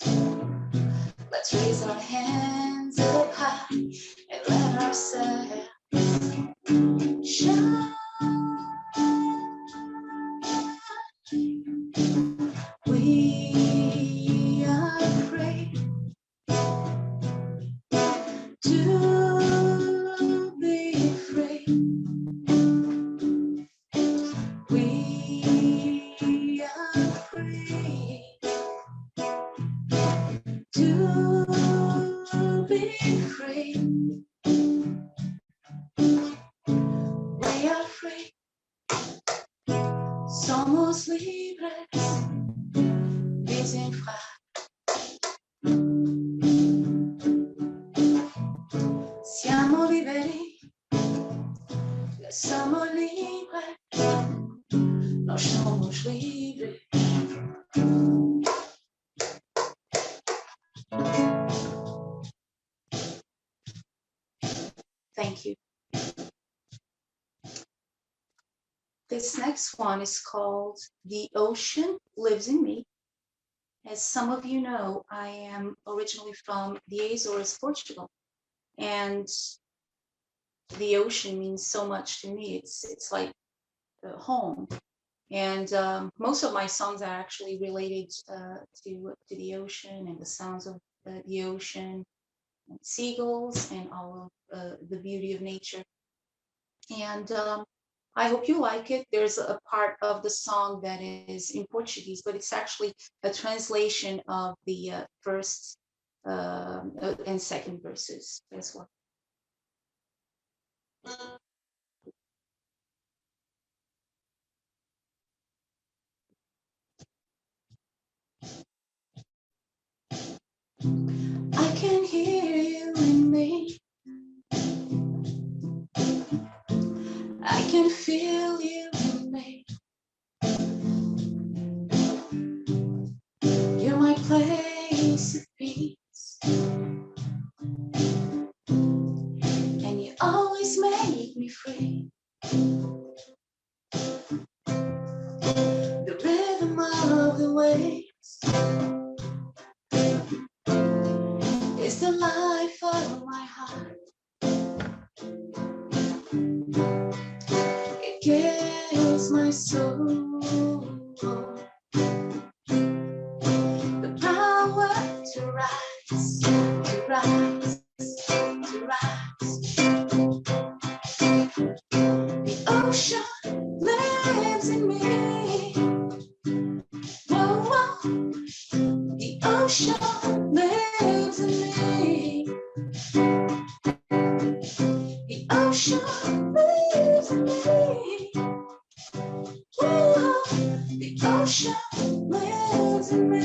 Let's raise our hands up high and let ourselves shine. We are free to be free. We are free to be free. We are free. Somos libres. Siamo liberi, siamo libres, nós somos livres. Thank you. This next one is called The Ocean Lives in Me. As some of you know, I am originally from the Azores, Portugal, and the ocean means so much to me. It's like home, and most of my songs are actually related to the ocean and the sounds of the ocean, and seagulls, and all of the beauty of nature. And I hope you like it. There's a part of the song that is in Portuguese, but it's actually a translation of the first and second verses as well. I can hear you in me. I can feel you in me. You're my place of peace, and you always make me free. The rhythm of the waves is the life of my heart. It gives my soul the power to rise, to rise, to rise. The ocean lives in me. Whoa, whoa. The ocean lives in me. The ocean lives in me. Whoa. The ocean lives in me.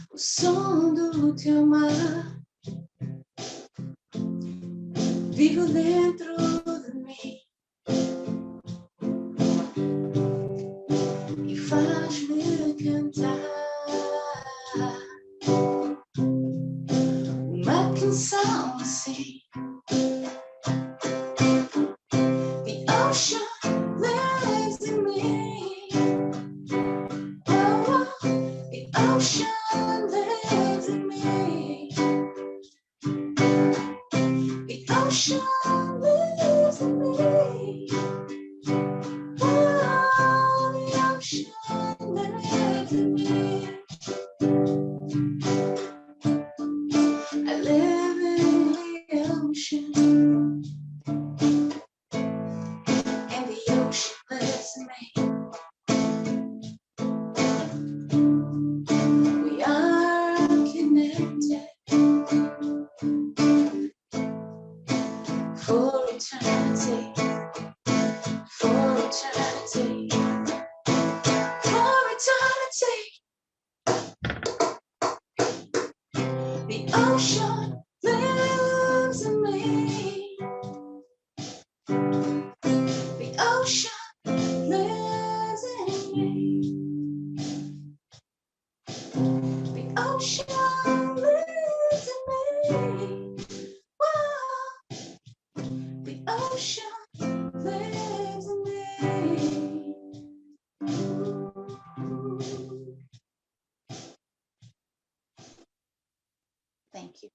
O som do teu mar vivo dentro de mim e faz-me cantar uma canção assim. The ocean lives in me. Oh, oh, the ocean lives in me. The ocean lives in me. Oh, the ocean lives in me. The ocean lives in me. Whoa. The ocean lives in me. Thank you.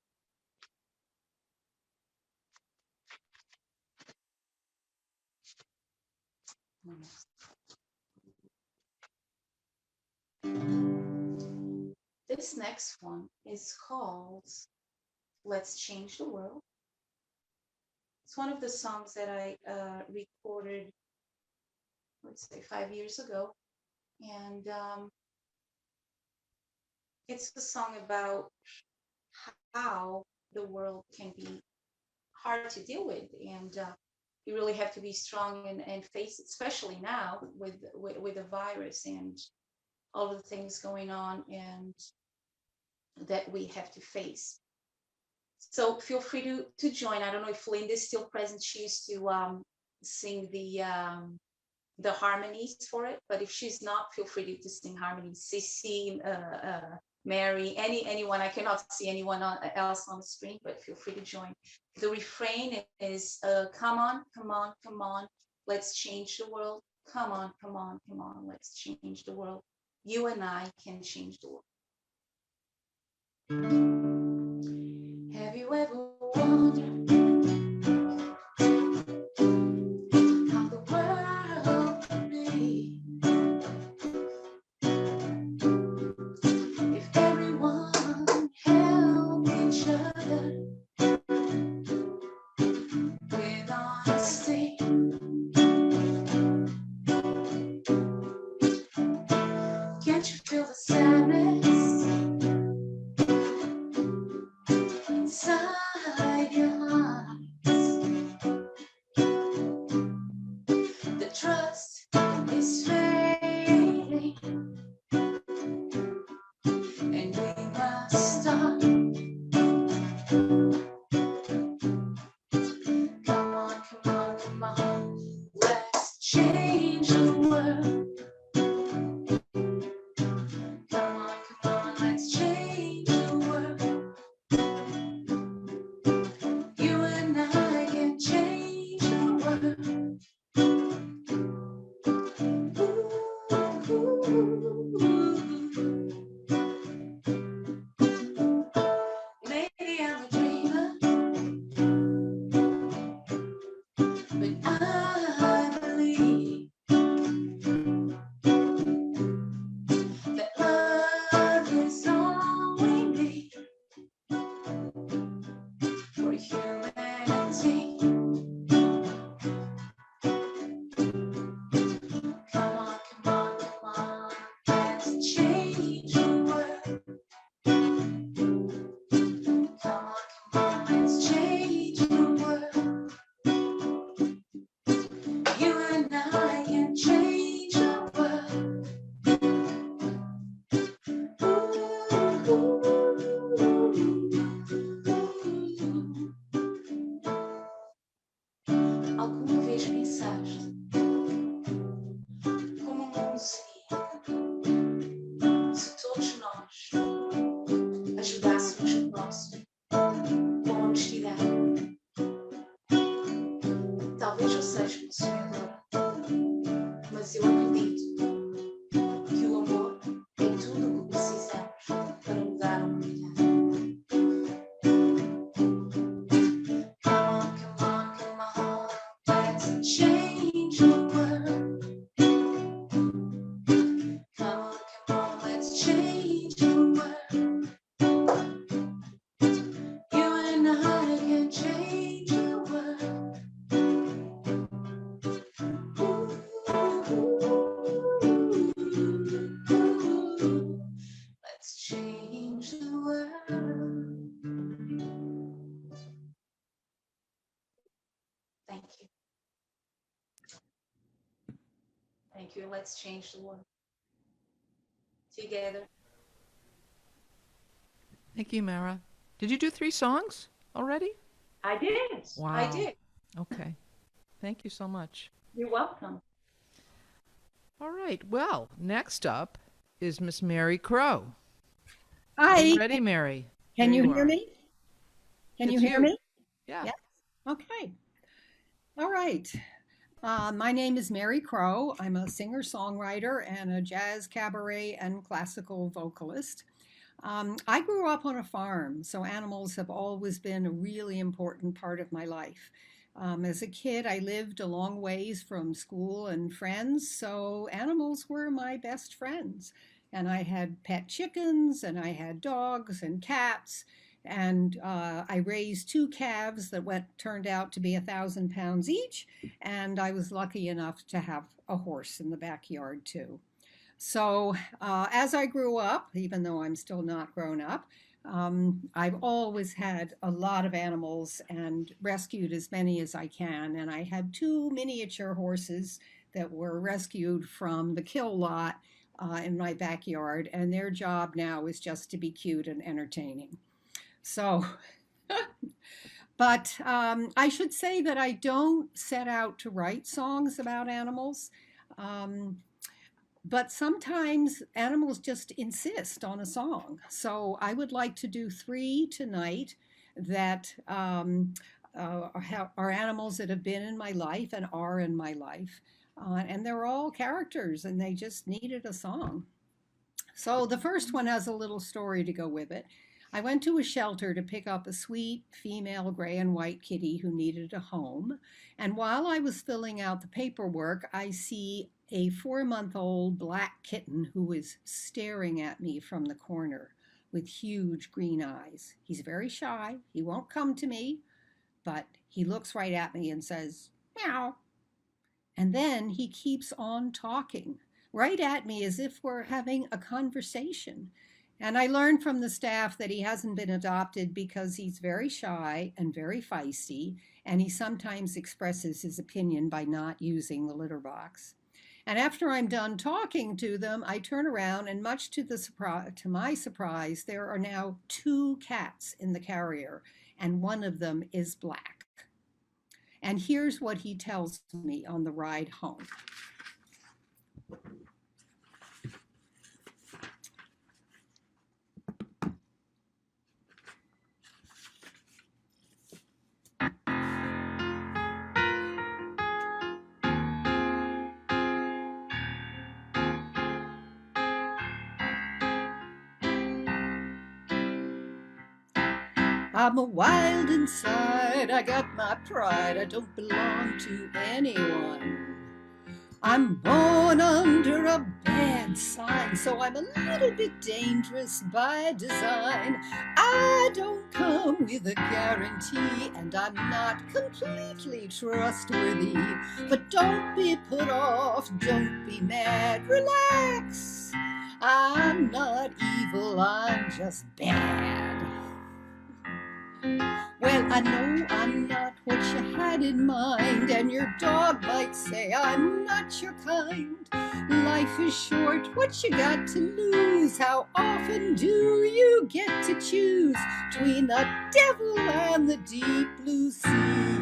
This next one is called Let's Change the World. It's one of the songs that I recorded, let's say 5 years ago. And it's a song about how the world can be hard to deal with. And you really have to be strong and face it, especially now with the virus and all of the things going on and that we have to face. So feel free to join. I don't know if Linda's still present. She used to sing the harmonies for it, but if she's not, feel free to sing harmonies. CiCi, Mary, anyone. I cannot see anyone else on the screen, but feel free to join. The refrain is come on, come on, come on, let's change the world. Come on, come on, come on, let's change the world. You and I can change the world. Have you ever wondered how the world could be if everyone helped each other with honesty? Can't you feel the sadness inside your hearts? The trust is fading, and we must start. Come on, come on, come on, let's change the world. Come on, let's change the world. You and I can change the world. Maybe I'm a dreamer, but I believe that love is all we need for humanity. Come on, come on, come on, let's change the world. Come on, let's change the world. You and I can change the world. Alguma vez pensaste como o mundo seria se todos nós ajudássemos o próximo com honestidade? Talvez eu seja uma sonhadora, mas eu acredito que o amor é tudo o que precisamos para mudar a humanidade. Come on, come on, come on, let's change the world. Come on, let's change the world. You and I can change the world. Let's change the world. Thank you. Thank you. Let's change the world. Together. Thank you, Mara. Did you do 3 songs already? I did. Wow. I did. Okay. Thank you so much. You're welcome. All right. Well, next up is Miss Mary Crowe. Hi. Are you ready, Mary? Can There you hear are. me? Can It's you hear you. me? Yeah. Yes. Okay. All right. My name is Mary Crowe. I'm a singer-songwriter and a jazz, cabaret, and classical vocalist. I grew up on a farm, so animals have always been a really important part of my life. As a kid, I lived a long ways from school and friends, so animals were my best friends. And I had pet chickens, and I had dogs and cats, and I raised 2 calves that turned out to be 1,000 pounds each, and I was lucky enough to have a horse in the backyard too. So as I grew up, even though I'm still not grown up, I've always had a lot of animals and rescued as many as I can. And I had 2 miniature horses that were rescued from the kill lot in my backyard. And their job now is just to be cute and entertaining. So, but I should say that I don't set out to write songs about animals. But sometimes animals just insist on a song. So I would like to do 3 tonight that are animals that have been in my life and are in my life. And they're all characters and they just needed a song. So the first one has a little story to go with it. I went to a shelter to pick up a sweet female gray and white kitty who needed a home. And while I was filling out the paperwork, I see a 4-month-old black kitten who is staring at me from the corner with huge green eyes. He's very shy. He won't come to me, but he looks right at me and says, meow. And then he keeps on talking right at me as if we're having a conversation. And I learned from the staff that he hasn't been adopted because he's very shy and very feisty, and he sometimes expresses his opinion by not using the litter box. And after I'm done talking to them, I turn around and much to my surprise, there are now 2 cats in the carrier, and one of them is black. And here's what he tells me on the ride home. I'm a wild inside, I got my pride, I don't belong to anyone. I'm born under a bad sign, so I'm a little bit dangerous by design. I don't come with a guarantee, and I'm not completely trustworthy. But don't be put off, don't be mad, relax. I'm not evil, I'm just bad. Well, I know I'm not what you had in mind, and your dog might say I'm not your kind. Life is short, what you got to lose? How often do you get to choose between the devil and the deep blue sea?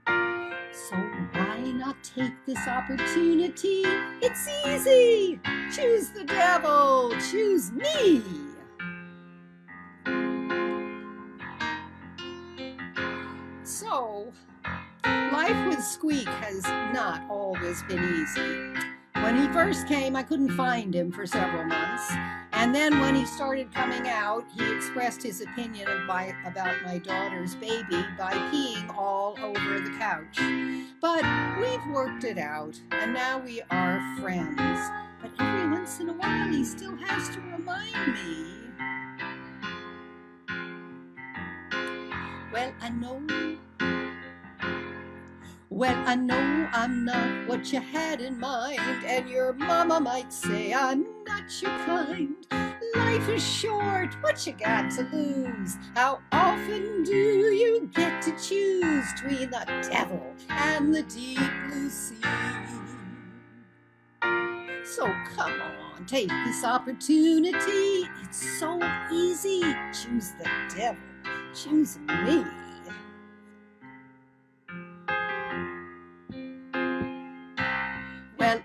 So why not take this opportunity? It's easy. Choose the devil, choose me. So, life with Squeak has not always been easy. When he first came, I couldn't find him for several months. And then when he started coming out, he expressed his opinion about my daughter's baby by peeing all over the couch. But we've worked it out, and now we are friends. But every once in a while, he still has to remind me. Well, I know I'm not what you had in mind, and your mama might say I'm not your kind. Life is short, what you got to lose? How often do you get to choose between the devil and the deep blue sea? So come on, take this opportunity. It's so easy. Choose the devil, choose me. Well,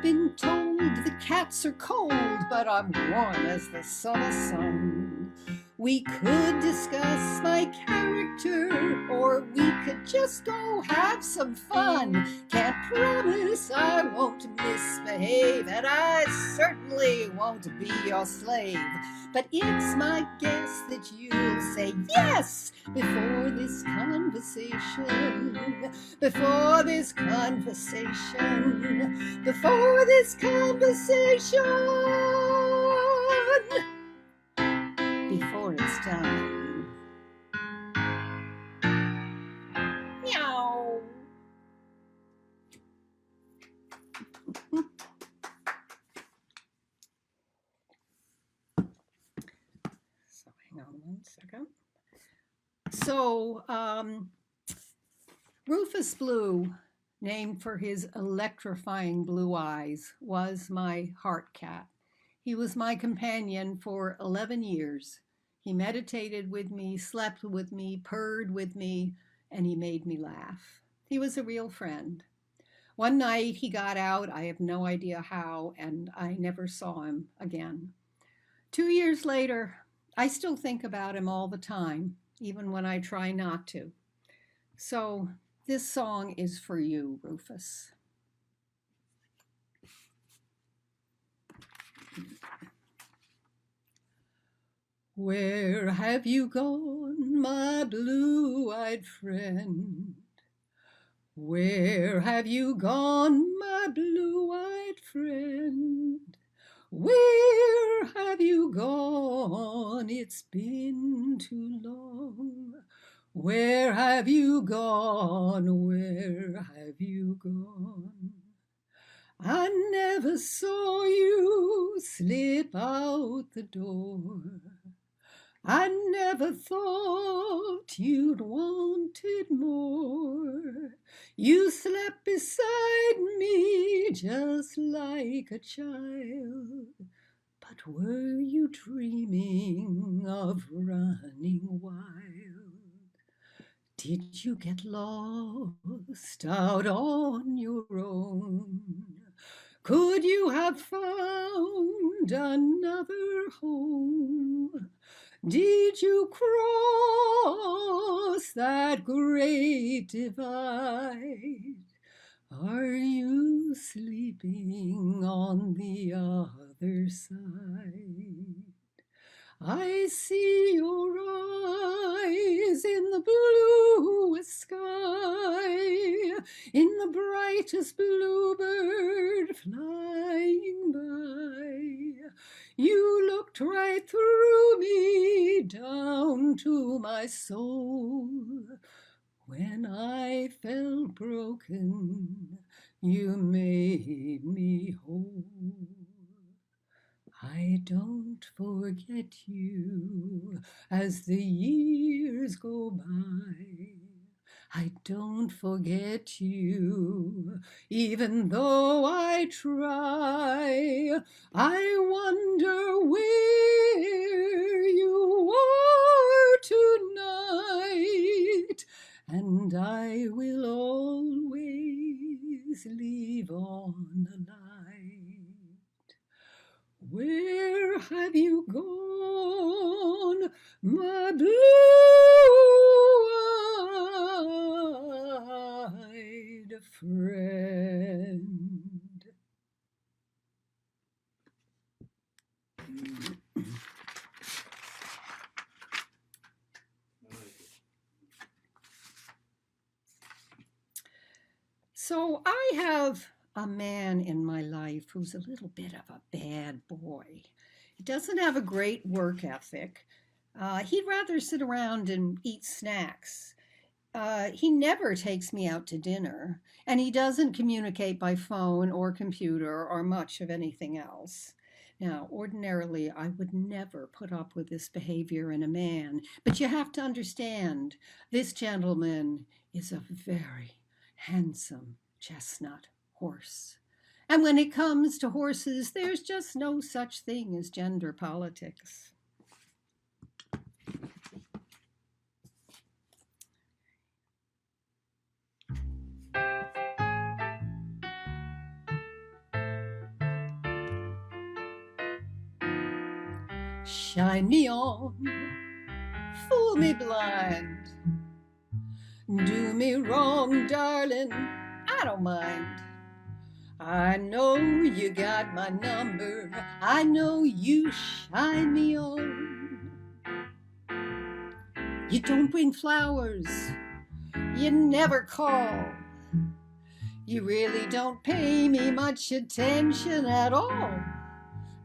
been told the cats are cold, but I'm warm as the summer sun. We could discuss my character, or we could just go have some fun. Can't promise I won't misbehave, and I certainly won't be your slave. But it's my guess that you'll say yes before this conversation, before this conversation, before this conversation, before it's done. Meow. So hang on one second. So Rufus Blue, named for his electrifying blue eyes, was my heart cat. He was my companion for 11 years. He meditated with me, slept with me, purred with me, and he made me laugh. He was a real friend. One night he got out, I have no idea how, and I never saw him again. 2 years later, I still think about him all the time, even when I try not to. So this song is for you, Rufus. Where have you gone, my blue-eyed friend? Where have you gone, my blue-eyed friend? Where have you gone? It's been too long. Where have you gone? Where have you gone? I never saw you slip out the door. I never thought you'd wanted more. You slept beside me just like a child. But were you dreaming of running wild? Did you get lost out on your own? Could you have found another home? Did you cross that great divide? Are you sleeping on the other side? I see your eyes in the bluest sky, in the brightest bluebird flying by. You looked right through me, down to my soul. When I felt broken, you made me whole. I don't forget you as the years go by. I don't forget you, even though I try. I wonder where you are tonight, and I will always leave on the light. Where have you gone, my blue-eyed friend? So I have a man in my life who's a little bit of a bad boy. He doesn't have a great work ethic. He'd rather sit around and eat snacks. He never takes me out to dinner, and he doesn't communicate by phone or computer or much of anything else. Now, ordinarily, I would never put up with this behavior in a man, but you have to understand, this gentleman is a very handsome chestnut horse. And when it comes to horses, there's just no such thing as gender politics. shine me on, fool me blind, do me wrong, darling, I don't mind. I know you got my number, I know you shine me on. You don't bring flowers, you never call, you really don't pay me much attention at all.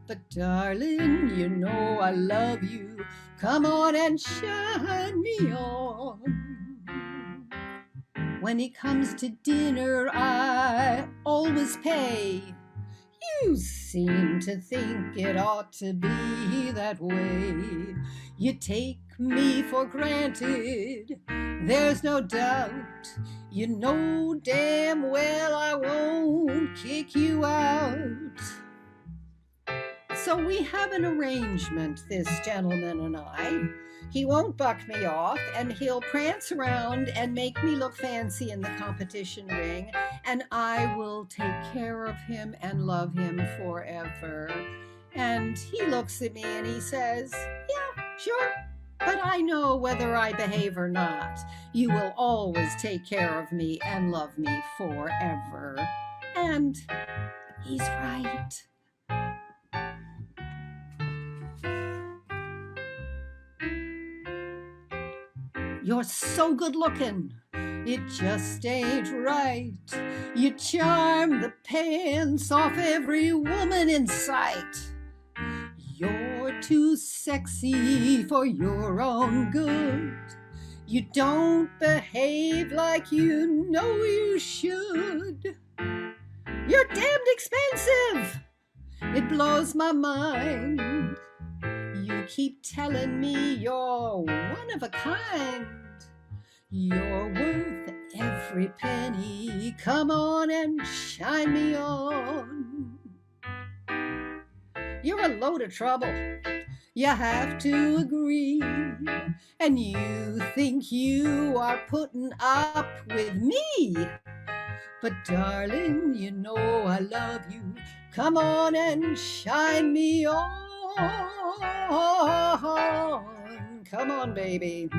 But darling, you know I love you, come on and shine me on. When it comes to dinner, I always pay. You seem to think it ought to be that way. You take me for granted, there's no doubt. You know damn well I won't kick you out. So we have an arrangement, this gentleman and I. He won't buck me off, and he'll prance around and make me look fancy in the competition ring, and I will take care of him and love him forever. And he looks at me and he says, yeah, sure, but I know whether I behave or not. You will always take care of me and love me forever. And he's right. You're so good looking, it just ain't right. You charm the pants off every woman in sight. You're too sexy for your own good. You don't behave like you know you should. You're damned expensive, it blows my mind. You keep telling me you're one of a kind. You're worth every penny, come on and shine me on. You're a load of trouble, you have to agree. And you think you are putting up with me. But darling, you know I love you, come on and shine me on. Come on, baby,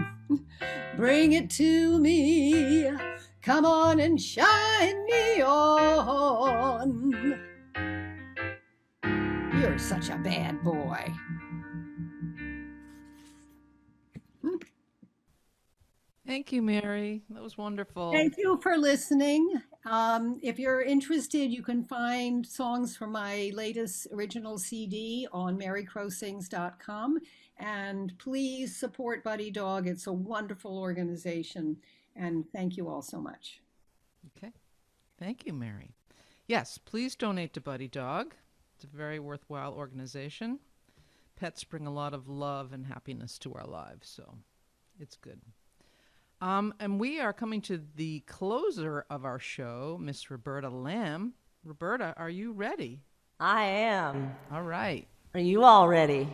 bring it to me. Come on and shine me on. You're such a bad boy. Thank you, Mary. That was wonderful. Thank you for listening. If you're interested, you can find songs from my latest original CD on marycrowsings.com. And please support Buddy Dog. It's a wonderful organization. And thank you all so much. Okay. Thank you, Mary. Yes, please donate to Buddy Dog. It's a very worthwhile organization. Pets bring a lot of love and happiness to our lives, so it's good. And we are coming to the closer of our show, Miss Roberta Lamb. Roberta, are you ready? I am. All right. Are you all ready?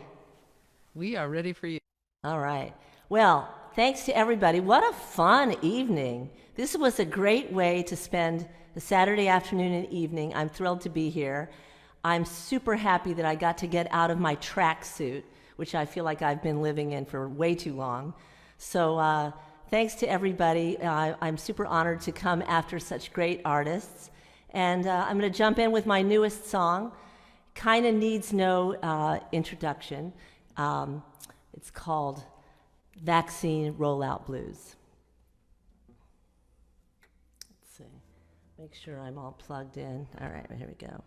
We are ready for you. All right. Well, thanks to everybody. What a fun evening. This was a great way to spend the Saturday afternoon and evening. I'm thrilled to be here. I'm super happy that I got to get out of my tracksuit, which I feel like I've been living in for way too long. So thanks to everybody. I'm super honored to come after such great artists. And I'm going to jump in with my newest song. Kind of needs no introduction. It's called Vaccine Rollout Blues. Let's see. Make sure I'm all plugged in. All right, here we go.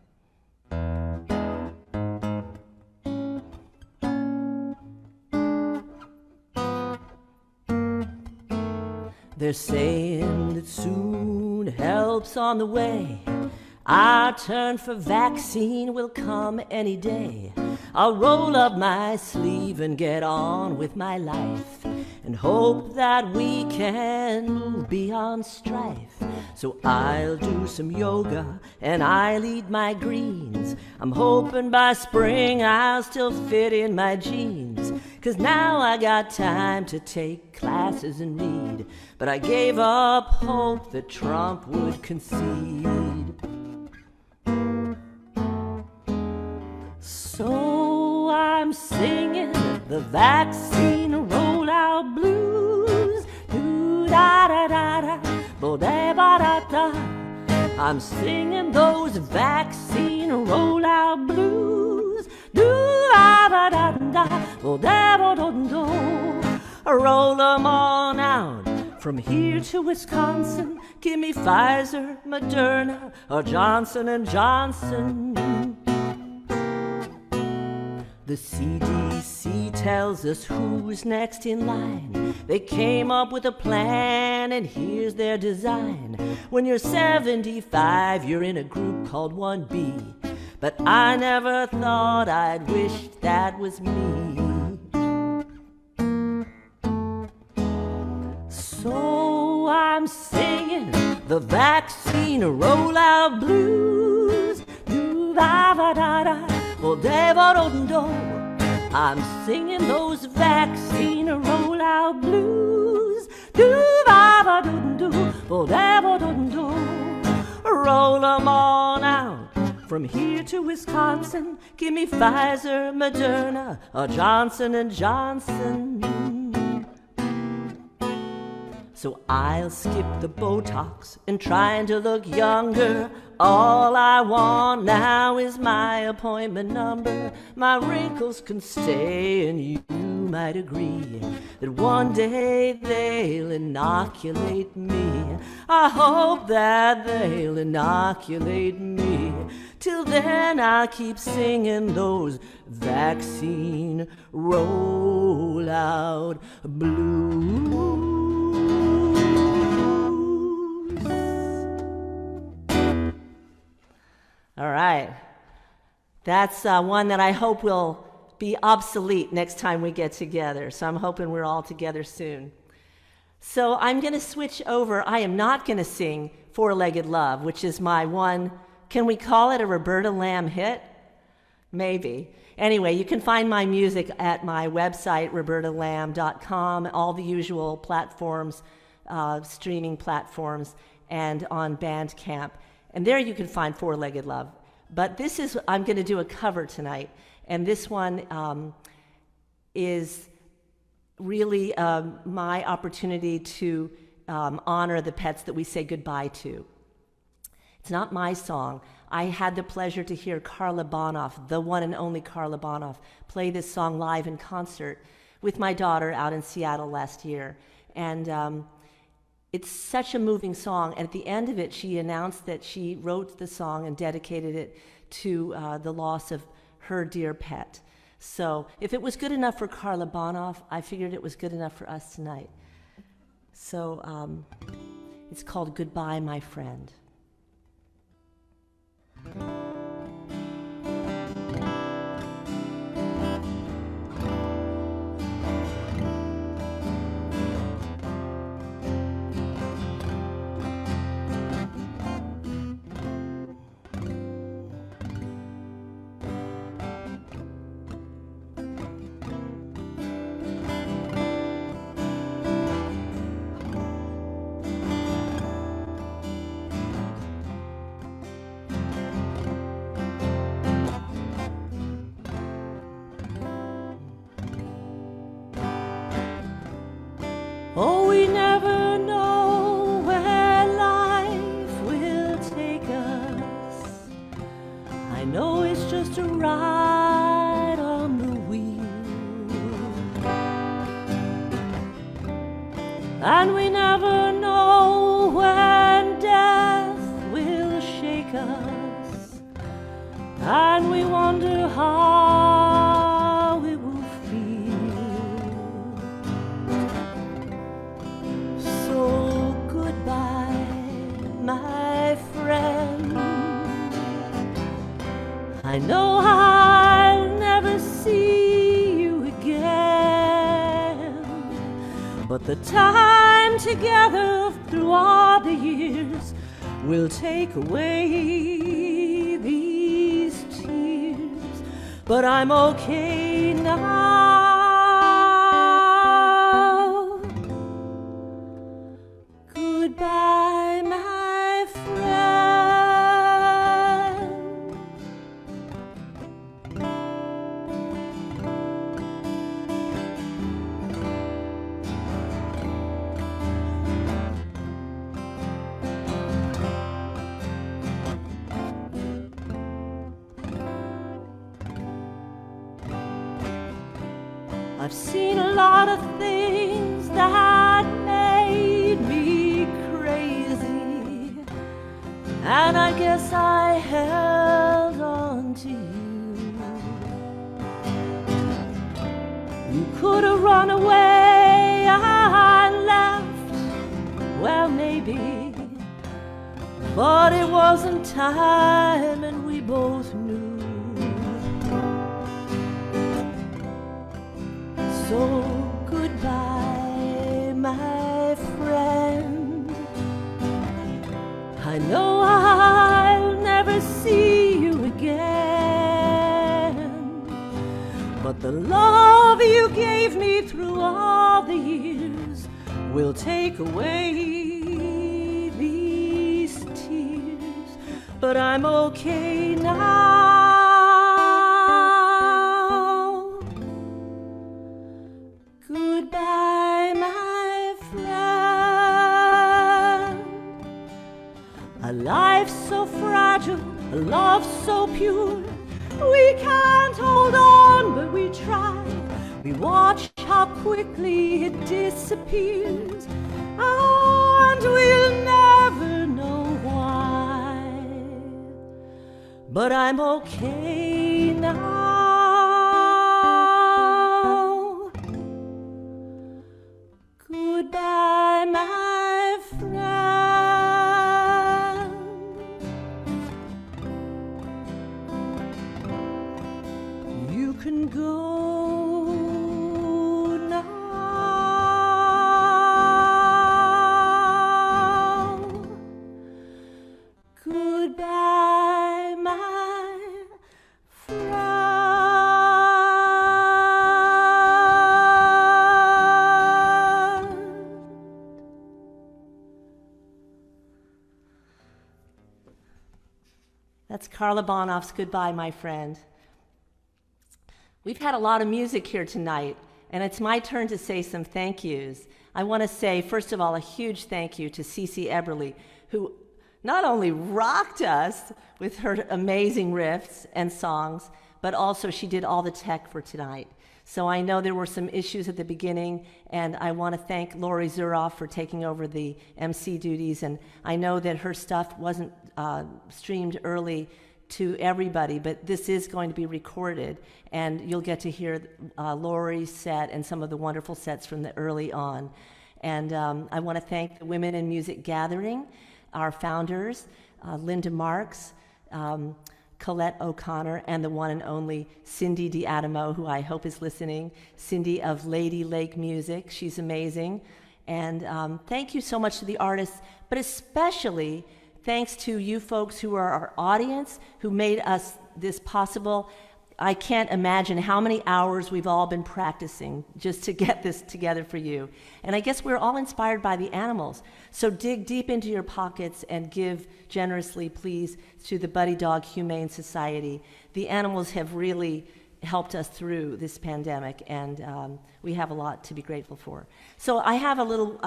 They're saying that soon help's on the way. Our turn for vaccine will come any day. I'll roll up my sleeve and get on with my life and hope that we can move beyond strife. So I'll do some yoga and I'll eat my greens. I'm hoping by spring I'll still fit in my jeans. 'Cause now I got time to take classes and read. But I gave up hope that Trump would concede. So I'm singing the vaccine rollout blues. Do-da-da-da-da, bo-da-ba-da-da. I'm singing those vaccine rollout blues. Do-da-ba-da-da, bo-da-ba-da-da. Roll 'em on out from here to Wisconsin. Give me Pfizer, Moderna, or Johnson & Johnson. The CDC tells us who's next in line. They came up with a plan, and here's their design. When you're 75, you're in a group called 1B. But I never thought I'd wish that was me. So I'm singing the vaccine rollout blues. Do-ba-ba-da-da, bo-da-ba-do-do. I'm singing those vaccine rollout blues. Do-ba-ba-do-do, bo-da-ba-do-do. Roll 'em on out from here to Wisconsin. Give me Pfizer, Moderna, or Johnson & Johnson. So I'll skip the Botox and trying to look younger. All I want now is my appointment number. My wrinkles can stay, and you might agree that one day they'll inoculate me. I hope that they'll inoculate me. Till then I'll keep singing those vaccine rollout blues. All right. That's one that I hope will be obsolete next time we get together. So I'm hoping we're all together soon. So I'm going to switch over. I am not going to sing Four-Legged Love, which is my one, can we call it a Roberta Lamb hit? Maybe. Anyway, you can find my music at my website, robertalamb.com, all the usual platforms, streaming platforms, and on Bandcamp. And there you can find Four-Legged Love. But this is, I'm going to do a cover tonight. And this one is really my opportunity to honor the pets that we say goodbye to. It's not my song. I had the pleasure to hear Carla Bonoff, the one and only Carla Bonoff, play this song live in concert with my daughter out in Seattle last year. And it's such a moving song. And at the end of it, she announced that she wrote the song and dedicated it to the loss of her dear pet. So if it was good enough for Carla Bonoff, I figured it was good enough for us tonight. So it's called Goodbye, My Friend. Oh, we never know where life will take us. I know it's just a ride on the wheel. And we never know when death will shake us. And we wonder how it will feel. So goodbye, my friend. I know I'll never see you again, but the time together through all the years will take away these tears. But I'm okay now. Goodbye, my friend. I've seen a lot of things that made me crazy, and I guess I held on to you. You could have run away, I left, well maybe, but it wasn't time and we both knew. So goodbye, my friend. I know I'll never see you again, but the love you gave me through all the years will take away these tears. But I'm okay now. Goodbye, my friend. A life so fragile, a love so pure, we can't hold on, but we try. We watch how quickly it disappears, and we'll never know why. But I'm okay now. Goodbye, my friend. You can go now. Goodbye, my friend. That's Carla Bonoff's Goodbye, My Friend. We've had a lot of music here tonight, and it's my turn to say some thank yous. I want to say, first of all, a huge thank you to CiCi Eberle, who not only rocked us with her amazing riffs and songs, but also she did all the tech for tonight. So I know there were some issues at the beginning, and I want to thank Lori Zuroff for taking over the MC duties, and I know that her stuff wasn't streamed early to everybody, but this is going to be recorded, and you'll get to hear Lori's set and some of the wonderful sets from the early on. And I want to thank the Women in Music Gathering, our founders, Linda Marks, Colette O'Connor, and the one and only Cindy D'Adamo, who I hope is listening. Cindy of Lady Lake Music, she's amazing. And thank you so much to the artists, but especially thanks to you folks who are our audience, who made us this possible. I can't imagine how many hours we've all been practicing just to get this together for you. And I guess we're all inspired by the animals. So dig deep into your pockets and give generously, please, to the Buddy Dog Humane Society. The animals have really helped us through this pandemic, and we have a lot to be grateful for. So I have a little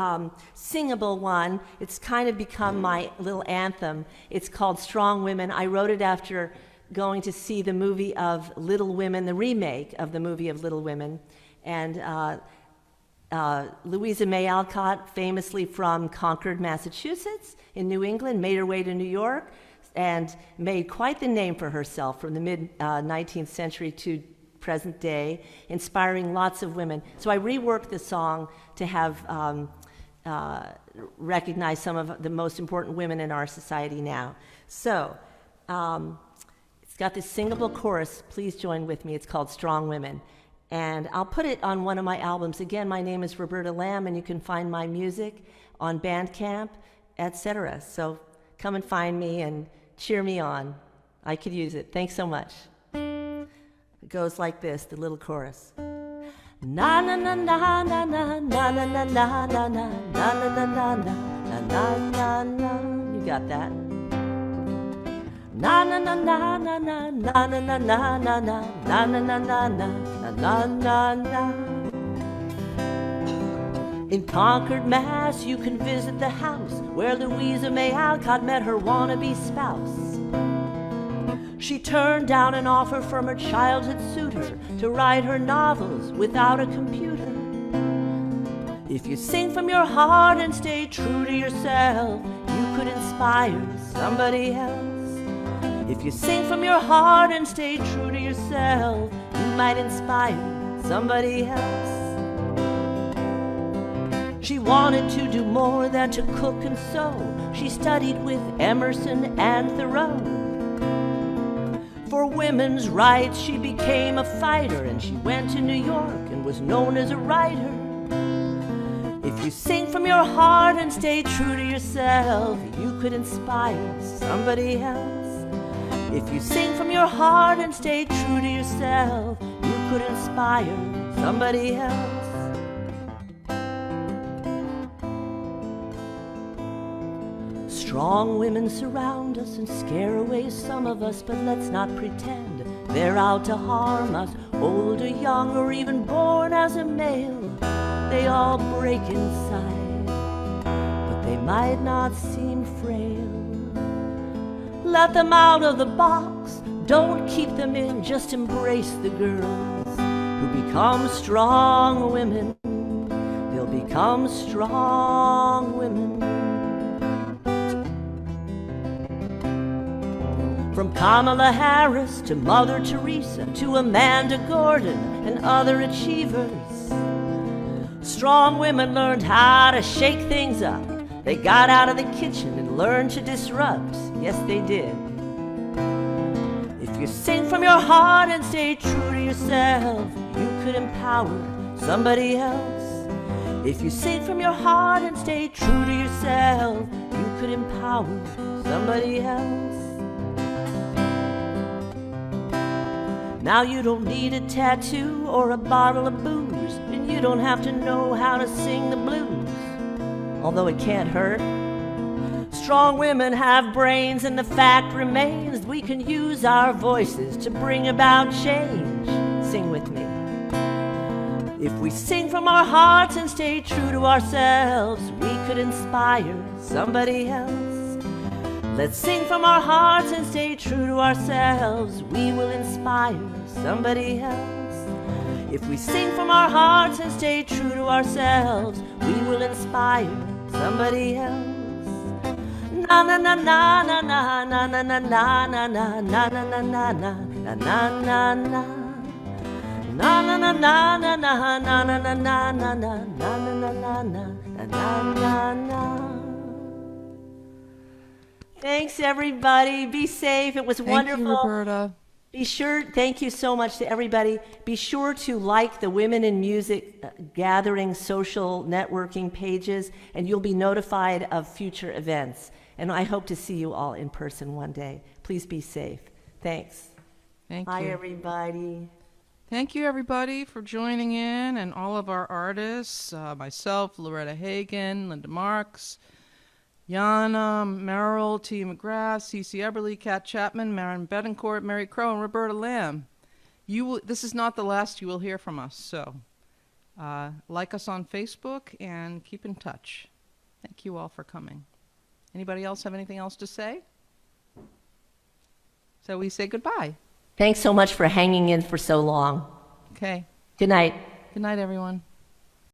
singable one. It's kind of become my little anthem. It's called Strong Women. I wrote it after going to see the movie of Little Women, the remake of the movie of Little Women. And Louisa May Alcott, famously from Concord, Massachusetts, in New England, made her way to New York and made quite the name for herself from the mid-19th century to present day, inspiring lots of women. So I reworked the song to have recognize some of the most important women in our society now. So it's got this singable chorus. Please join with me. It's called Strong Women. And I'll put it on one of my albums. Again, my name is Roberta Lamb, and you can find my music on Bandcamp, etc. So come and find me and cheer me on. I could use it. Thanks so much. It goes like this, the little chorus. Na na na na na na na na na na na na na na na na na na na. You got that? Na na na na na na na na na na na na na na na na na na. In Concord, Mass, you can visit the house where Louisa May Alcott met her wannabe spouse. She turned down an offer from her childhood suitor to write her novels without a computer. If you sing from your heart and stay true to yourself, you could inspire somebody else. If you sing from your heart and stay true to yourself, you might inspire somebody else. She wanted to do more than to cook and sew. She studied with Emerson and Thoreau. For women's rights she became a fighter, and she went to New York and was known as a writer. If you sing from your heart and stay true to yourself, you could inspire somebody else. If you sing from your heart and stay true to yourself, you could inspire somebody else. Strong women surround us and scare away some of us, but let's not pretend they're out to harm us. Old or young or even born as a male, they all break inside, but they might not seem frail. Let them out of the box, don't keep them in, just embrace the girls who become strong women. They'll become strong women. From Kamala Harris to Mother Teresa to Amanda Gordon and other achievers, strong women learned how to shake things up. They got out of the kitchen and learned to disrupt. Yes, they did. If you sing from your heart and stay true to yourself, you could empower somebody else. If you sing from your heart and stay true to yourself, you could empower somebody else. Now you don't need a tattoo or a bottle of booze, and you don't have to know how to sing the blues, although it can't hurt. Strong women have brains, and the fact remains we can use our voices to bring about change. Sing with me. If we sing from our hearts and stay true to ourselves, we could inspire somebody else. Let's sing from our hearts and stay true to ourselves. We will inspire somebody else. If we sing from our hearts and stay true to ourselves, we will inspire somebody else. Na na na na na na na na na na na na na na na na na na na na. Na na na na na na na na na na na na na na na na. Thanks, everybody. Be safe. It was wonderful. Thank you, Roberta. Be sure, thank you so much to everybody. Be sure to like the Women in Music Gathering social networking pages, and you'll be notified of future events. And I hope to see you all in person one day. Please be safe. Thanks. Thank you. Bye, everybody. Thank you, everybody, for joining in, and all of our artists, myself, Loretta Hagen, Linda Marks, Janna, Meral, Tia McGraff, CiCi Eberle, Kat Chapman, Mara Bettencourt, Mary Crowe, and Roberta Lamb. This is not the last you will hear from us, so like us on Facebook and keep in touch. Thank you all for coming. Anybody else have anything else to say? So we say goodbye. Thanks so much for hanging in for so long. Okay. Good night. Good night, everyone.